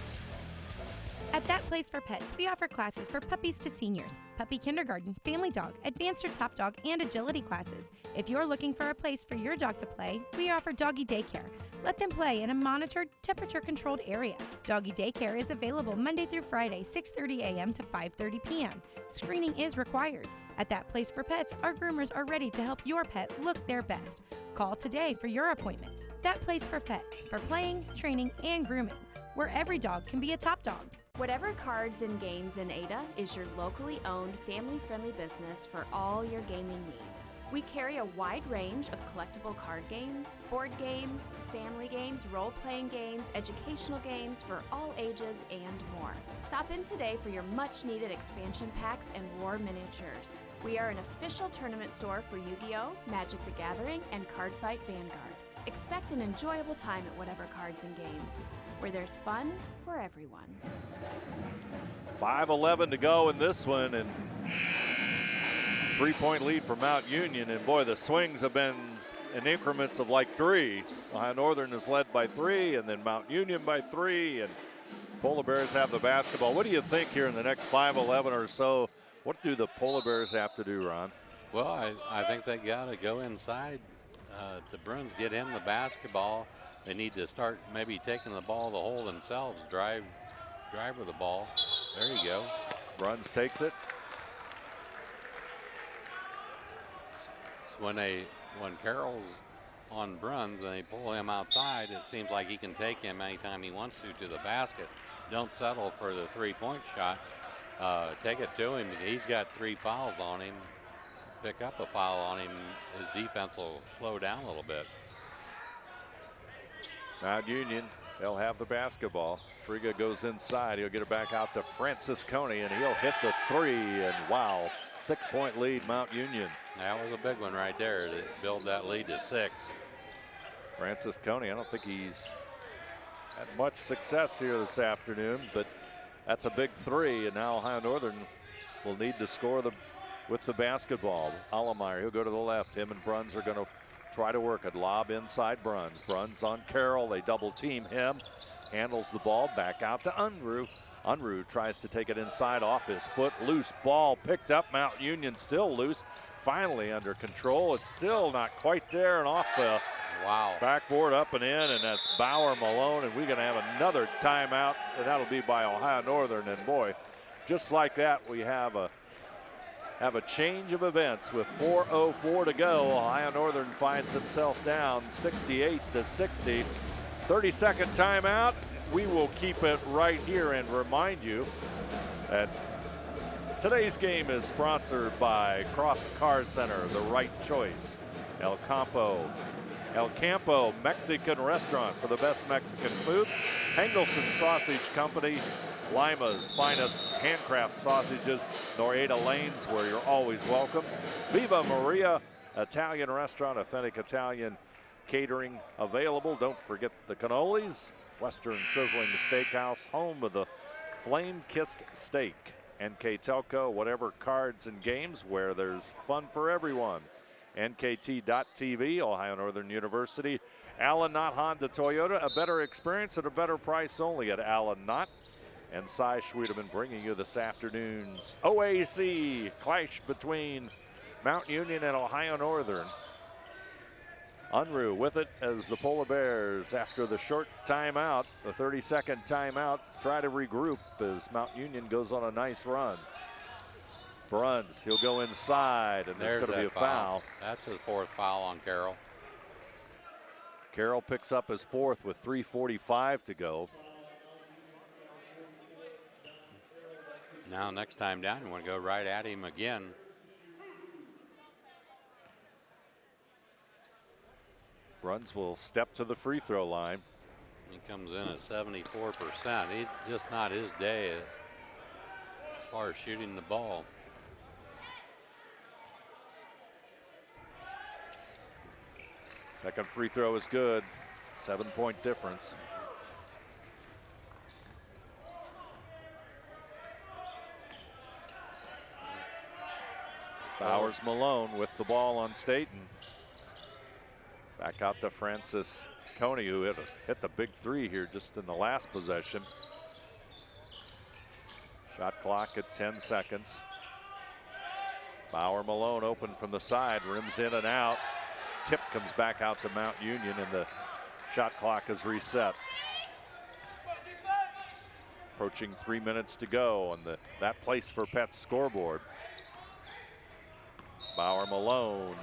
At That Place for Pets, we offer classes for puppies to seniors, puppy kindergarten, family dog, advanced or top dog, and agility classes. If you're looking for a place for your dog to play, we offer doggy daycare. Let them play in a monitored, temperature-controlled area. Doggy daycare is available Monday through Friday, 6:30 a.m. to 5:30 p.m. Screening is required. At That Place for Pets, our groomers are ready to help your pet look their best. Call today for your appointment. That Place for Pets, for playing, training, and grooming, where every dog can be a top dog. Whatever Cards and Games in Ada is your locally owned, family-friendly business for all your gaming needs. We carry a wide range of collectible card games, board games, family games, role-playing games, educational games for all ages, and more. Stop in today for your much-needed expansion packs and war miniatures. We are an official tournament store for Yu-Gi-Oh!, Magic the Gathering, and Cardfight Vanguard. Expect an enjoyable time at Whatever Cards and Games, where there's fun for everyone. 5:11 to go in this one, and 3-point lead for Mount Union. And boy, the swings have been in increments of like 3. Ohio Northern is led by 3, and then Mount Union by 3, and Polar Bears have the basketball. What do you think here in the next 5:11 or so? What do the Polar Bears have to do, Ron? Well, I think they got to go inside to Bruns, get him the basketball. They need to start maybe taking the ball to the hole themselves, drive with the ball. There you go. Bruns takes it. When Carroll's on Bruns and they pull him outside, it seems like he can take him anytime he wants to the basket. Don't settle for the 3-point shot. Take it to him. He's got 3 fouls on him. Pick up a foul on him, his defense will slow down a little bit. Mount Union, they'll have the basketball. Friga goes inside. He'll get it back out to Francis Coney, and he'll hit the 3. And wow, 6-point lead, Mount Union. That was a big one right there to build that lead to 6. Francis Coney, I don't think he's had much success here this afternoon, but that's a big 3. And now Ohio Northern will need to score with the basketball. Alomar, he'll go to the left. Him and Bruns are going to try to work it. Lob inside Bruns. Bruns on Carroll. They double team him. Handles the ball back out to Unruh. Unruh tries to take it inside off his foot. Loose ball picked up. Mount Union still loose. Finally under control. It's still not quite there, and off the backboard, up and in, and that's Bauer Malone. And we're going to have another timeout, and that'll be by Ohio Northern. And boy, just like that, we have a change of events with 4:04 to go. Ohio Northern finds himself down 68-60. 30-second timeout. We will keep it right here and remind you that today's game is sponsored by Cross Car Center, the right choice. El Campo Mexican Restaurant for the best Mexican food. Hengelston Sausage Company, Lima's finest handcraft sausages. Norada Lanes, where you're always welcome. Viva Maria Italian Restaurant, authentic Italian catering available. Don't forget the cannolis. Western Sizzling Steakhouse, home of the flame-kissed steak. NKTelco, Whatever Cards and Games, where there's fun for everyone. NKT.TV, Ohio Northern University. Allen Knott Honda Toyota, a better experience at a better price only at Allen Knott. And Cy Schwedeman bringing you this afternoon's OAC clash between Mount Union and Ohio Northern. Unruh with it as the Polar Bears, after the short timeout, the 30-second timeout, try to regroup as Mount Union goes on a nice run. Bruns, he'll go inside, and there's going to be a foul. That's his 4th foul on Carroll. Carroll picks up his 4th with 3:45 to go. Now next time down, you want to go right at him again. Bruns will step to the free throw line. He comes in at 74%. He's just not his day as far as shooting the ball. Second free throw is good. 7-point difference. Bowers Malone with the ball on Staten. Back out to Francis Coney, who hit the big 3 here just in the last possession. Shot clock at 10 seconds. Bauer Malone open from the side, rims in and out. Tip comes back out to Mount Union, and the shot clock is reset. Approaching 3 minutes to go on that Place for Pets scoreboard. Bauer Malone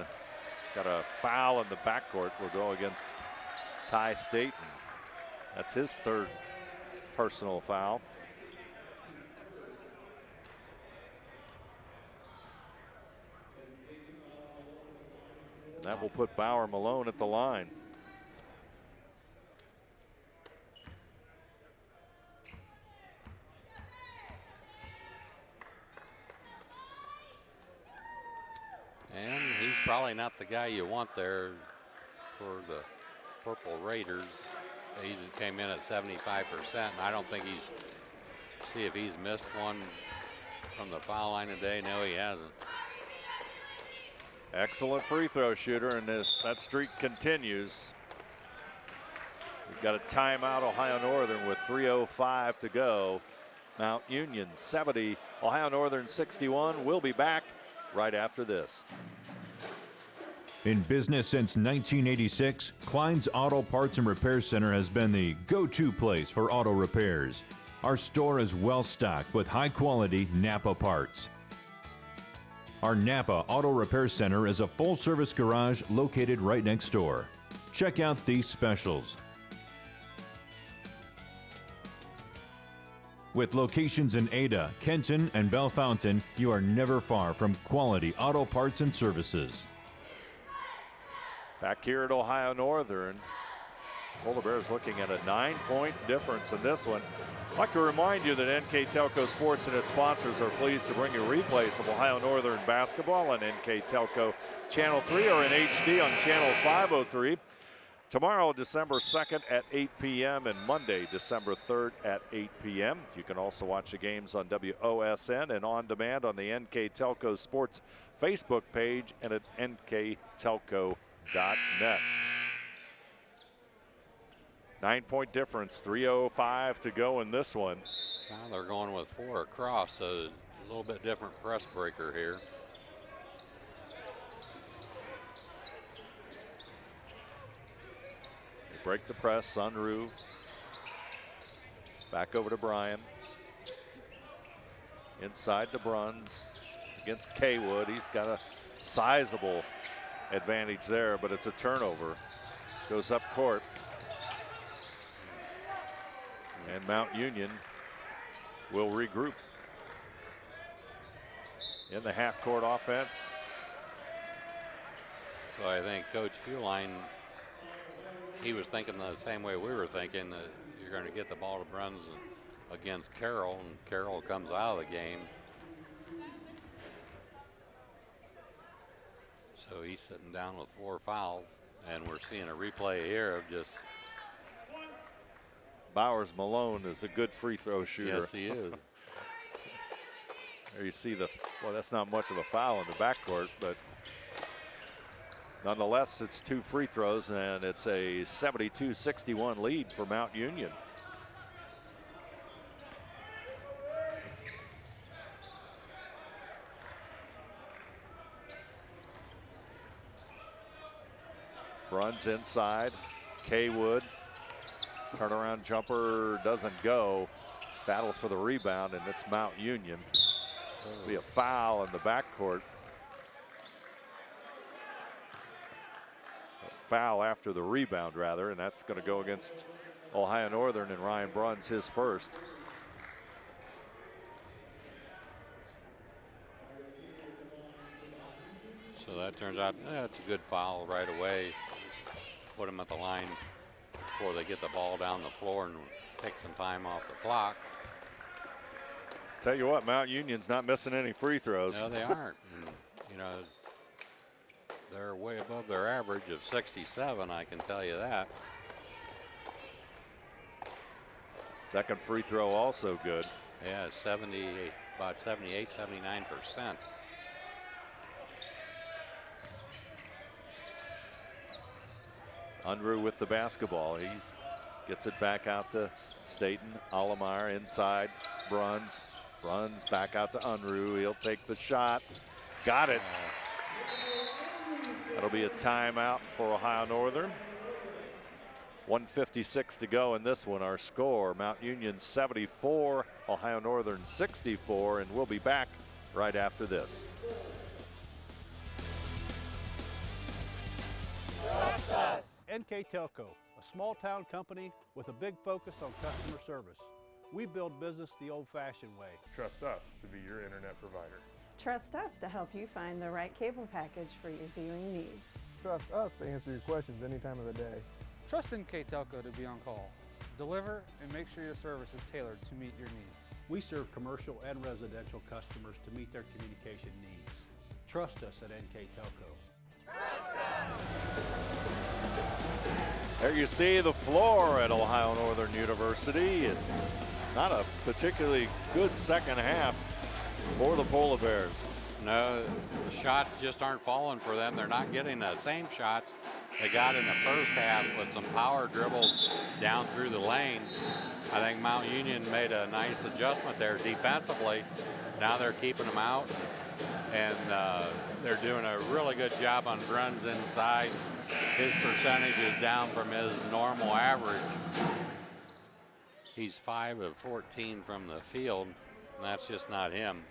got a foul in the backcourt. Will go against Ty Staten. That's his 3rd personal foul. And that will put Bauer Malone at the line. And he's probably not the guy you want there for the Purple Raiders. He came in at 75%, and I don't think see if he's missed one from the foul line today. No, he hasn't. Excellent free throw shooter, and that streak continues. We've got a timeout, Ohio Northern, with 3:05 to go. Mount Union 70, Ohio Northern 61. We'll be back right after this. In business since 1986, Klein's Auto Parts and Repair Center has been the go-to place for auto repairs. Our store is well stocked with high-quality Napa parts. Our Napa Auto Repair Center is a full-service garage located right next door. Check out these specials. With locations in Ada, Kenton, and Bellefontaine, you are never far from quality auto parts and services. Back here at Ohio Northern, Polar Bears looking at a 9-point difference in this one. I'd like to remind you that NKTelco Sports and its sponsors are pleased to bring you replays of Ohio Northern basketball on NKTelco Channel 3 or in HD on Channel 503. Tomorrow, December 2nd at 8 p.m. and Monday, December 3rd at 8 p.m. You can also watch the games on WOSN and on demand on the NKTelco Sports Facebook page and at nktelco.net. 9-point difference, 3:05 to go in this one. Now they're going with 4 across, so a little bit different press breaker here. They break the press, Unruh. Back over to Bryan. Inside to Bruns against Kaywood. He's got a sizable advantage there, but it's a turnover. Goes up court. And Mount Union will regroup. In the half-court offense. So I think Coach Fueline, he was thinking the same way we were thinking, that you're going to get the ball to Bruns against Carroll, and Carroll comes out of the game. So he's sitting down with 4 fouls, and we're seeing a replay here of just. Bowers Malone is a good free throw shooter. Yes, he is. There you see well, that's not much of a foul in the backcourt, but nonetheless, it's 2 free throws, and it's a 72-61 lead for Mount Union. Runs inside. Kaywood. Turnaround jumper doesn't go. Battle for the rebound, and it's Mount Union. It'll be a foul in the backcourt. A foul after the rebound, rather, and that's going to go against Ohio Northern, and Ryan Bruns his first. So that turns out it's a good foul right away. Put them at the line before they get the ball down the floor and take some time off the clock. Tell you what, Mount Union's not missing any free throws. No, they aren't. And, you know, they're way above their average of 67, I can tell you that. Second free throw also good. Yeah, about 78, 79%. Unruh with the basketball. He gets it back out to Staten. Allemeyer inside. Bruns. Bruns back out to Unruh. He'll take the shot. Got it. That'll be a timeout for Ohio Northern. 1:56 to go in this one. Our score, Mount Union 74, Ohio Northern 64, and we'll be back right after this. Trust us. NKTelco, a small town company with a big focus on customer service. We build business the old-fashioned way. Trust us to be your internet provider. Trust us to help you find the right cable package for your viewing needs. Trust us to answer your questions any time of the day. Trust NKTelco to be on call. Deliver and make sure your service is tailored to meet your needs. We serve commercial and residential customers to meet their communication needs. Trust us at NKTelco. There you see the floor at Ohio Northern University, and not a particularly good second half for the Polar Bears. No, the shots just aren't falling for them. They're not getting the same shots they got in the first half with some power dribbles down through the lane. I think Mount Union made a nice adjustment there defensively. Now they're keeping them out, and they're doing a really good job on runs inside. His percentage is down from his normal average. He's 5 of 14 from the field, and that's just not him.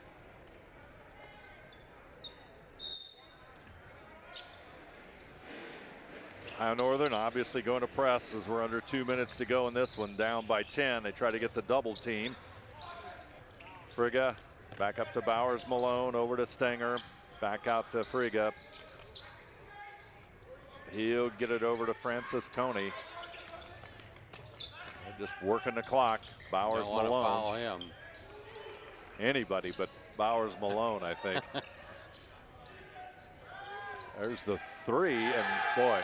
Ohio Northern obviously going to press as we're under 2 minutes to go in this one, down by 10. They try to get the double team. Frigga back up to Bowers Malone, over to Stenger, back out to Frigga. He'll get it over to Francis Coney. They're just working the clock. Bowers Don't want Malone. to follow him. Anybody but Bowers Malone, I think. There's the three, and boy.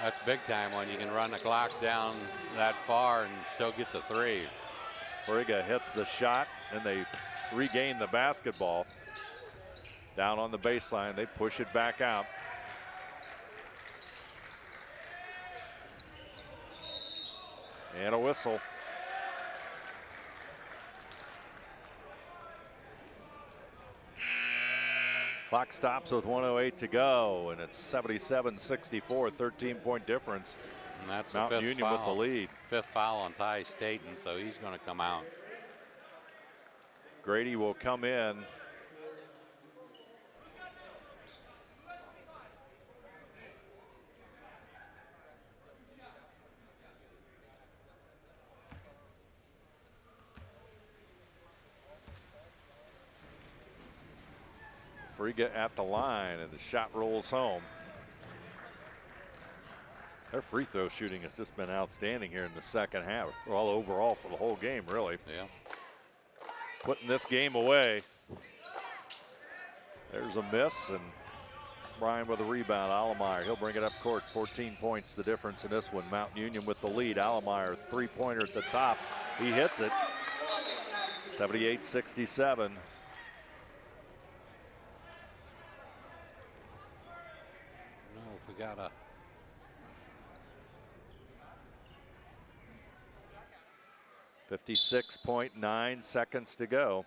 That's big time when you can run the clock down that far and still get the three. Frigga hits the shot, and they regain the basketball. Down on the baseline, they push it back out. And a whistle. Clock stops with 1:08 to go, and it's 77-64, 13-point difference. And that's Mount the fifth Union foul. with the lead. Fifth foul on Ty Staten, so he's going to come out. Grady will come in. Frigga at the line, and the shot rolls home. Their free throw shooting has just been outstanding here in the second half. Well, overall for the whole game, really. Yeah. Putting this game away. There's a miss, and Brian with a rebound. Allemeyer, he'll bring it up court. 14 points, the difference in this one. Mount Union with the lead. Allemeyer, three-pointer at the top. He hits it. 78-67. If we got a 56.9 seconds to go.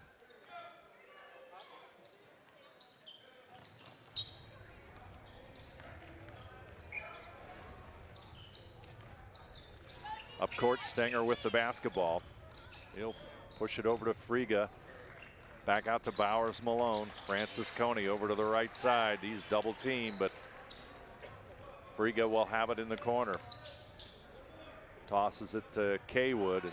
Up court, Stenger with the basketball. He'll push it over to Friga. Back out to Bowers Malone. Francis Coney over to the right side. He's double teamed, but Friga will have it in the corner. Tosses it to Kaywood. And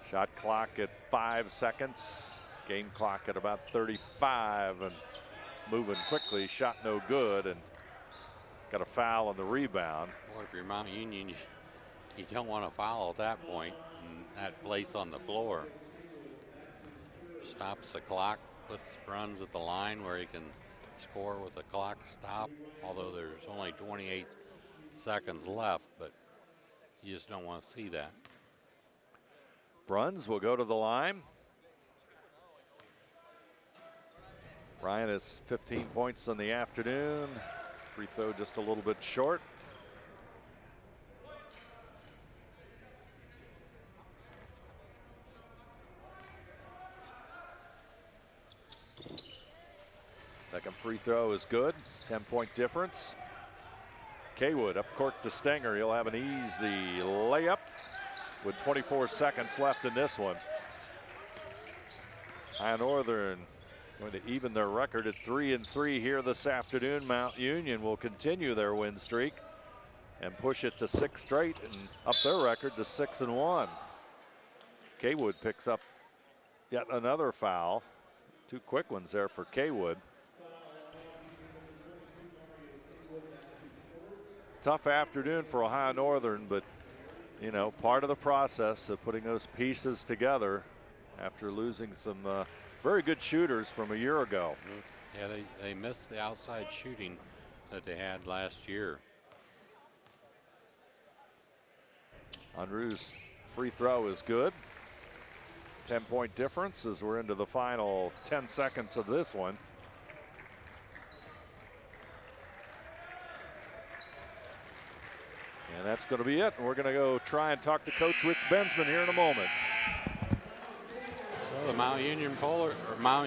shot clock at 5 seconds. Game clock at about 35 and moving quickly. Shot no good and got a foul on the rebound. Boy, if you're Mount Union, you don't want to foul at that point in that place on the floor. Stops the clock, runs at the line where he can score with the clock stop, although there's only 28 seconds left, but you just don't want to see that. Bruns will go to the line. Ryan has 15 points in the afternoon. Free throw just a little bit short. Second free throw is good. 10-point difference. Kaywood up court to Stenger. He'll have an easy layup with 24 seconds left in this one. High Northern going to even their record at 3-3 here this afternoon. Mount Union will continue their win streak and push it to 6 straight and up their record to 6-1. Kaywood picks up yet another foul. 2 quick ones there for Kaywood. Tough afternoon for Ohio Northern, but you know, part of the process of putting those pieces together after losing some very good shooters from a year ago. Yeah, they missed the outside shooting that they had last year. Unruh's free throw is good. 10-point difference as we're into the final 10 seconds of this one. And that's going to be it. And we're going to go try and talk to Coach Rich Bensman here in a moment. So the Mount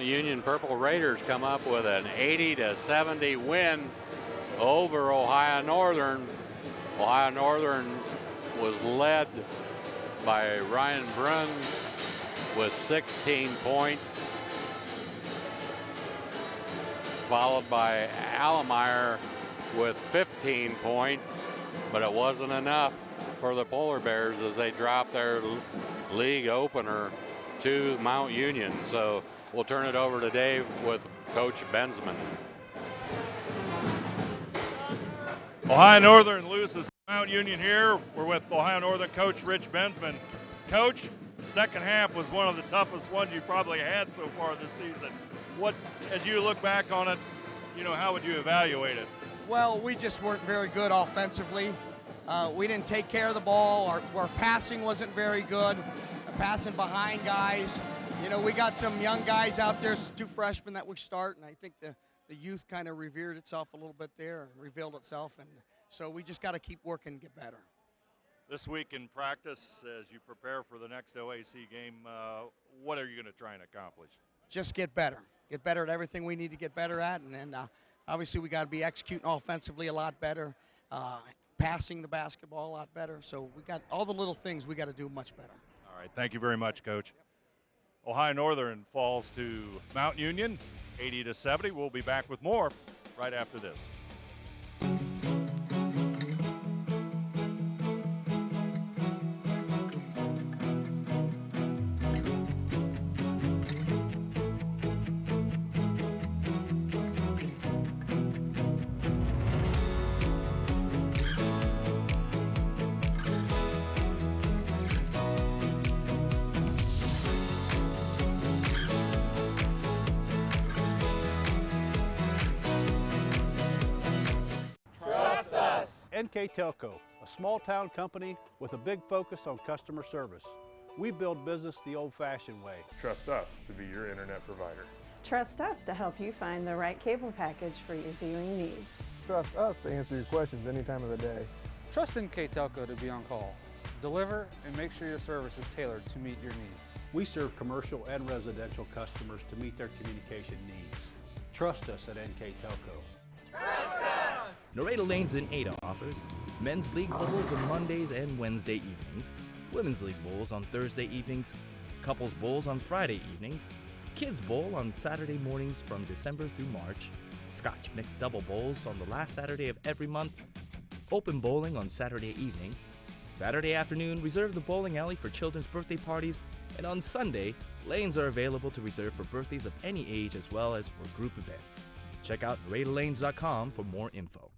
Union Purple Raiders come up with an 80-70 win over Ohio Northern. Ohio Northern was led by Ryan Bruns with 16 points, followed by Allemeyer with 15 points. But it wasn't enough for the Polar Bears as they dropped their league opener to Mount Union. So we'll turn it over to Dave with Coach Bensman. Ohio Northern loses to Mount Union here. We're with Ohio Northern coach Rich Bensman. Coach, second half was one of the toughest ones you probably had so far this season. What, as you look back on it, you know, how would you evaluate it? Well, we just weren't very good offensively. We didn't take care of the ball. Our passing wasn't very good. Passing behind guys. You know, we got some young guys out there, 2 freshmen that we start, and I think the youth kind of revered itself a little bit there, revealed itself, and so we just got to keep working and get better. This week in practice, as you prepare for the next OAC game, what are you going to try and accomplish? Just get better. Get better at everything we need to get better at, and then obviously we got to be executing offensively a lot better, passing the basketball a lot better. So we got all the little things we got to do much better. All right, thank you very much, Coach. Ohio Northern falls to Mount Union, 80-70. We'll be back with more right after this. NKTelco, a small-town company with a big focus on customer service. We build business the old-fashioned way. Trust us to be your internet provider. Trust us to help you find the right cable package for your viewing needs. Trust us to answer your questions any time of the day. Trust NKTelco to be on call. Deliver and make sure your service is tailored to meet your needs. We serve commercial and residential customers to meet their communication needs. Trust us at NKTelco. Trust us! Laredo Lanes in Ada offers men's league bowls on Mondays and Wednesday evenings, women's league bowls on Thursday evenings, couples bowls on Friday evenings, kids bowl on Saturday mornings from December through March, Scotch mixed double bowls on the last Saturday of every month, open bowling on Saturday evening, Saturday afternoon reserve the bowling alley for children's birthday parties, and on Sunday, lanes are available to reserve for birthdays of any age as well as for group events. Check out LaredoLanes.com for more info.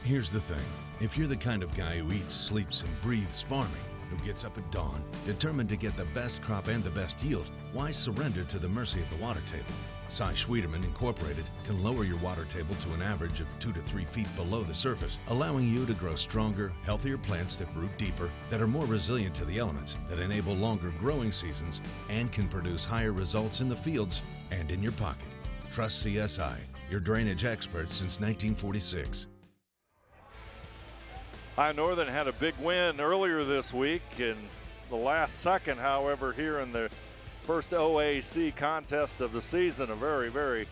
Here's the thing. If you're the kind of guy who eats, sleeps, and breathes farming, who gets up at dawn, determined to get the best crop and the best yield, why surrender to the mercy of the water table? Cy Schwieterman Incorporated can lower your water table to an average of 2 to 3 feet below the surface, allowing you to grow stronger, healthier plants that root deeper, that are more resilient to the elements, that enable longer growing seasons, and can produce higher results in the fields and in your pocket. Trust CSI, your drainage experts since 1946. Ohio Northern had a big win earlier this week in the last second, however, here in the first OAC contest of the season. A very, very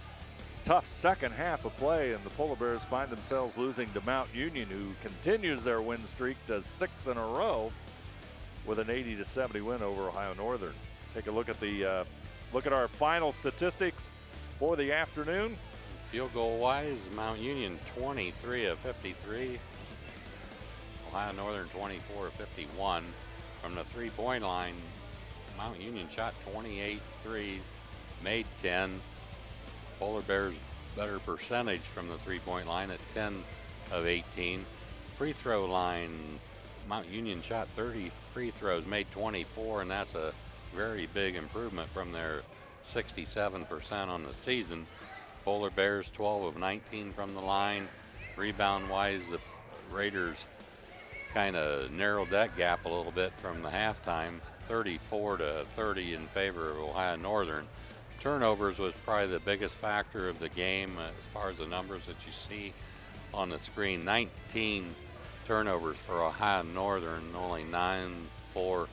tough second half of play, and the Polar Bears find themselves losing to Mount Union, who continues their win streak to 6 in a row with an 80-70 win over Ohio Northern. Take a look at our final statistics for the afternoon. Field goal wise, Mount Union 23 of 53. Ohio Northern 24 of 51. From the three-point line, Mount Union shot 28 threes, made 10. Polar Bears better percentage from the three-point line at 10 of 18. Free throw line, Mount Union shot 30 free throws, made 24, and that's a very big improvement from their 67% on the season. Polar Bears 12 of 19 from the line. Rebound-wise, the Raiders kind of narrowed that gap a little bit from the halftime, 34 to 30 in favor of Ohio Northern. Turnovers was probably the biggest factor of the game as far as the numbers that you see on the screen. 19 turnovers for Ohio Northern, only 9 for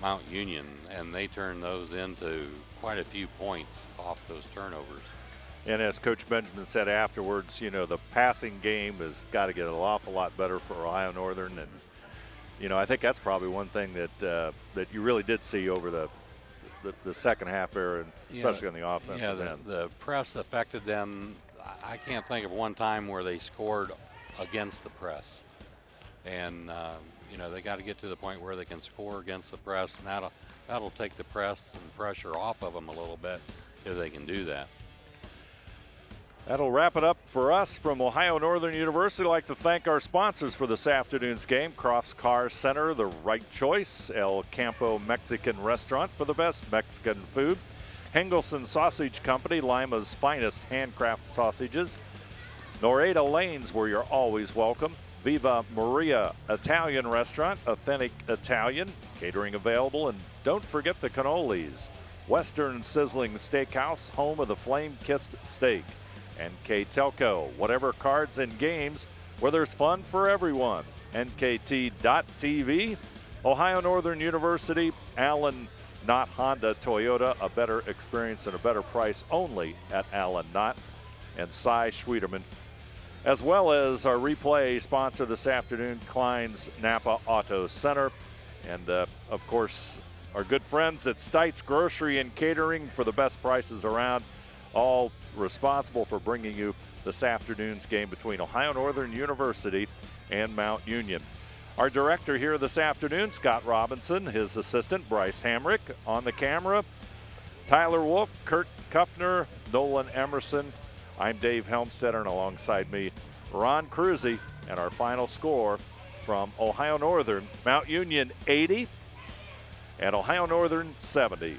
Mount Union, and they turned those into quite a few points off those turnovers. And as Coach Benjamin said afterwards, you know, the passing game has got to get an awful lot better for Ohio Northern. And, you know, I think that's probably one thing that you really did see over the second half there, and especially on the offensive end. The press affected them. I can't think of one time where they scored against the press. And, you know, they got to get to the point where they can score against the press, and that'll take the press and pressure off of them a little bit if they can do that. That'll wrap it up for us from Ohio Northern University. I'd like to thank our sponsors for this afternoon's game. Crofts Car Center, the right choice. El Campo Mexican Restaurant for the best Mexican food. Hengelson Sausage Company, Lima's finest handcraft sausages. Laredo Lanes, where you're always welcome. Viva Maria Italian Restaurant, authentic Italian. Catering available, and don't forget the cannolis. Western Sizzling Steakhouse, home of the flame-kissed steak. NKTelco, whatever cards and games, where there's fun for everyone. NKT.TV, Ohio Northern University, Allen Knott Honda Toyota, a better experience and a better price only at Allen Knott, and Cy Schwieterman, as well as our replay sponsor this afternoon, Klein's Napa Auto Center, and of course our good friends at Stites Grocery and Catering for the best prices around, all responsible for bringing you this afternoon's game between Ohio Northern University and Mount Union. Our director here this afternoon, Scott Robinson, his assistant, Bryce Hamrick, on the camera, Tyler Wolf, Kurt Kuffner, Nolan Emerson. I'm Dave Helmstetter, and alongside me, Ron Cruzy, and our final score from Ohio Northern, Mount Union 80 and Ohio Northern 70.